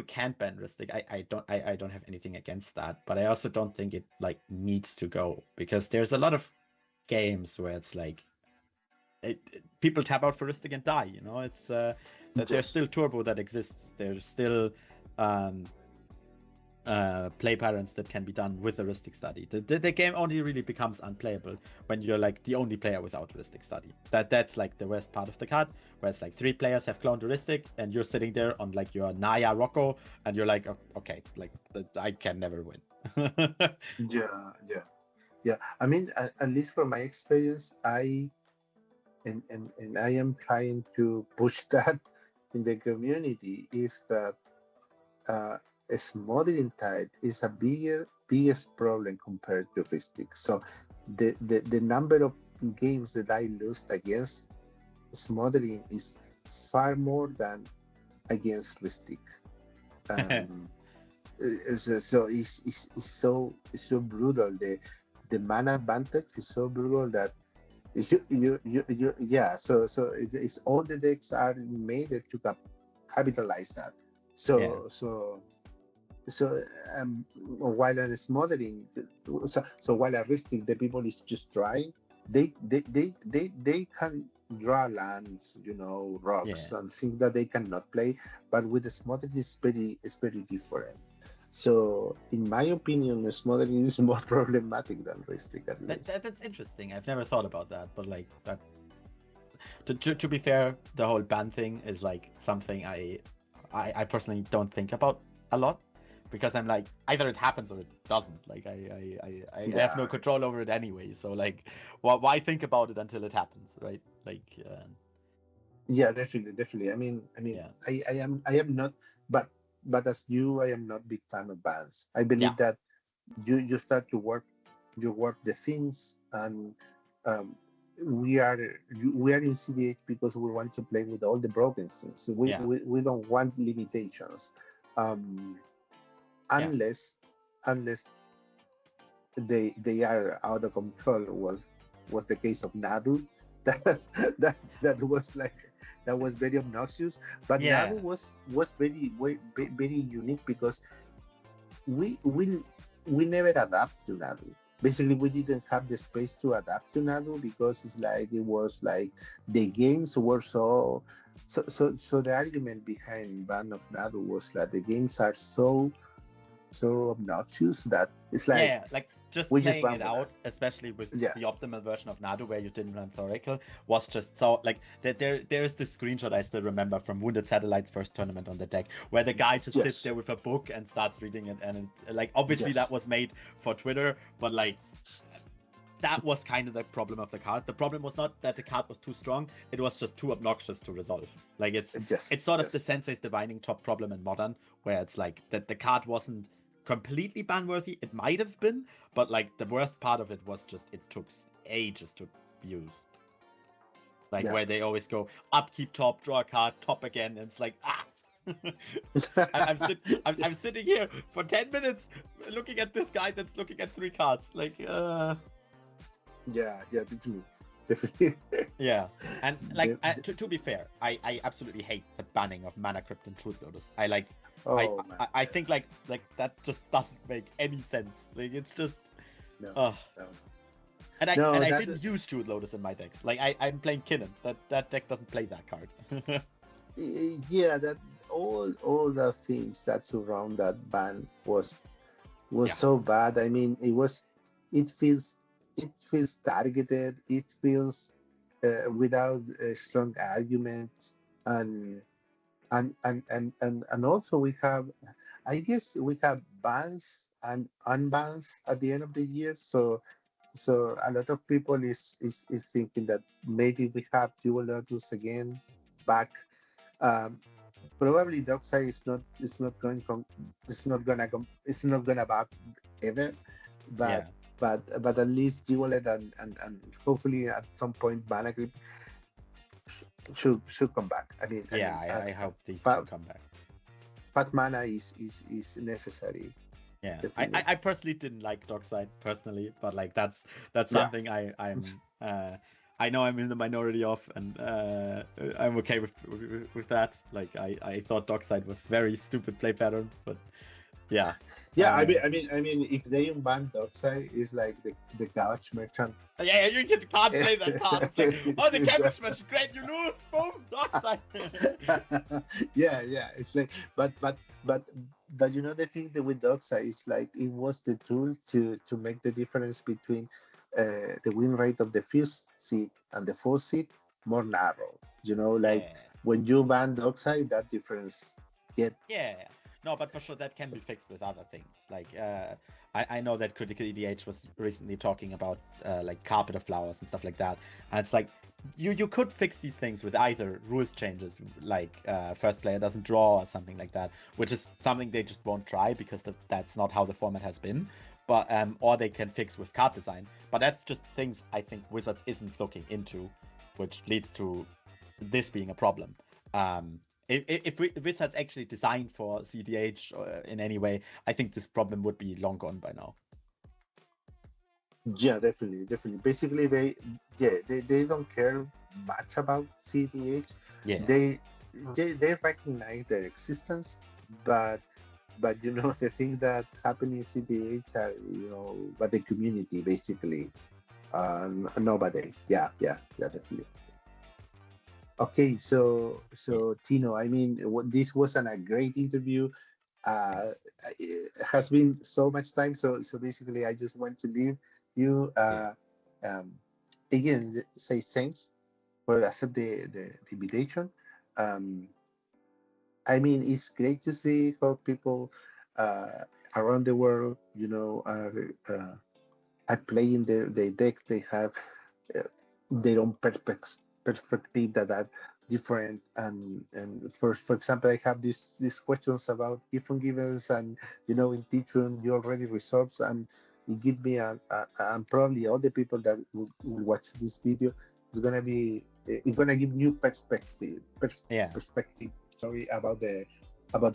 Speaker 2: can't ban Ristic. I don't have anything against that, but I also don't think it, like, needs to go, because there's a lot of games where it's like, people tap out for Ristic and die. It's there's still Turbo that exists. There's still play patterns that can be done with a Ristic study. The game only really becomes unplayable when you're like the only player without a Ristic study. That's like the worst part of the card, where it's like 3 players have cloned a Ristic, and you're sitting there on like your Naya Rocco, and you're like, okay, like, I can never win.
Speaker 1: Yeah. I mean, at least from my experience, I am trying to push that in the community, is that smothering tide is a biggest problem compared to Ristic. So the number of games that I lost against smothering is far more than against Ristic. So it's so brutal. The mana advantage is so brutal that it's all the decks are made to capitalize that. While a smothering, so while a Ristic, the people is just trying, they can draw lands, rocks and things that they cannot play, but with the smothering it's very different. So in my opinion, smothering is more problematic than Ristic, at least.
Speaker 2: That's interesting. I've never thought about that, but like that. To be fair, the whole ban thing is like something I personally don't think about a lot, because I'm like, either it happens or it doesn't. Like, I have no control over it anyway. So like, why think about it until it happens, right? Like.
Speaker 1: Yeah, definitely. I mean, I am not, but as you, I am not big fan of bans. I believe that you start to work the themes, and we are in cEDH because we want to play with all the broken things. So we don't want limitations, unless they are out of control. Was the case of Nadu. That was very obnoxious, but Nadu was very unique, because we never adapt to Nadu. Basically, we didn't have the space to adapt to Nadu, because it was like the games were so the argument behind ban of Nadu was that the games are so obnoxious that it's like
Speaker 2: just playing it out, especially with the optimal version of Nadu where you didn't run Thoracle, was just so like there is this screenshot I still remember from Wounded Satellite's first tournament on the deck, where the guy just sits there with a book and starts reading it, and it, like, obviously that was made for Twitter, but like, that was kind of the problem of the card. The problem was not that the card was too strong; it was just too obnoxious to resolve. Like it's sort of the Sensei's Divining Top problem in Modern, where it's like that the card wasn't completely ban-worthy. It might have been, but like the worst part of it was just it took ages to use. Like where they always go upkeep top, draw a card, top again, and it's like I'm sitting here for 10 minutes looking at this guy that's looking at 3 cards. Like
Speaker 1: definitely.
Speaker 2: Yeah, and like to be fair, I absolutely hate the banning of Mana Crypt and Truth Lotus. I think like that just doesn't make any sense. Like it's just no. And I didn't use Truth Lotus in my decks. Like I'm playing Kinnan. That deck doesn't play that card.
Speaker 1: Yeah, that all the themes that surround that ban was so bad. I mean, it feels targeted. It feels without strong arguments, and also we have, I guess we have bans and unbans at the end of the year. So a lot of people is thinking that maybe we have Dual Lotus again back. Probably Dockside is not gonna back ever, but at least Dualet and hopefully at some point Mana Crypt should come back. I mean,
Speaker 2: I hope these will come back.
Speaker 1: Fat mana is necessary.
Speaker 2: Yeah, I personally didn't like Dockside personally, but like that's something I'm I know I'm in the minority of, and I'm okay with that. Like I thought Dockside was very stupid play pattern, but yeah.
Speaker 1: I mean, if they ban Dockside, it's like the Couch Merchant.
Speaker 2: Yeah, you can't play that card. It's like, oh, the Couch Merchant, great, you lose, boom, Dockside.
Speaker 1: yeah. It's like, but you know the thing that with Dockside is like it was the tool to make the difference between the win rate of the first seed and the fourth seed more narrow. You know, like when you ban Dockside, that difference get.
Speaker 2: Yeah. No, but for sure that can be fixed with other things. Like I know that Critical EDH was recently talking about like Carpet of Flowers and stuff like that. And it's like you could fix these things with either rules changes, like first player doesn't draw or something like that, which is something they just won't try because that's not how the format has been. But or they can fix with card design. But that's just things I think Wizards isn't looking into, which leads to this being a problem. If Wizards actually designed for cEDH in any way, I think this problem would be long gone by now.
Speaker 1: Yeah, definitely. Basically, they don't care much about cEDH.
Speaker 2: Yeah.
Speaker 1: They recognize their existence, but you know the things that happen in cEDH are by the community basically, nobody. Yeah, definitely. Okay, so Tino, I mean, this wasn't a great interview. It has been so much time, so basically, I just want to leave you again. Say thanks for accept the invitation. I mean, it's great to see how people around the world, are playing their deck. They have their own perspective that are different, and for example, I have these questions about given givens, and in Teachroom you already resolved, and it gives me and probably all the people that will watch this video is gonna give new perspective. Sorry, about the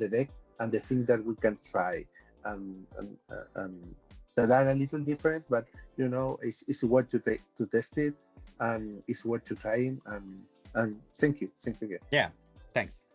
Speaker 1: deck and the thing that we can try and that are a little different, but it's worth to test it. And it's worth trying, and thank you again.
Speaker 2: Yeah, thanks.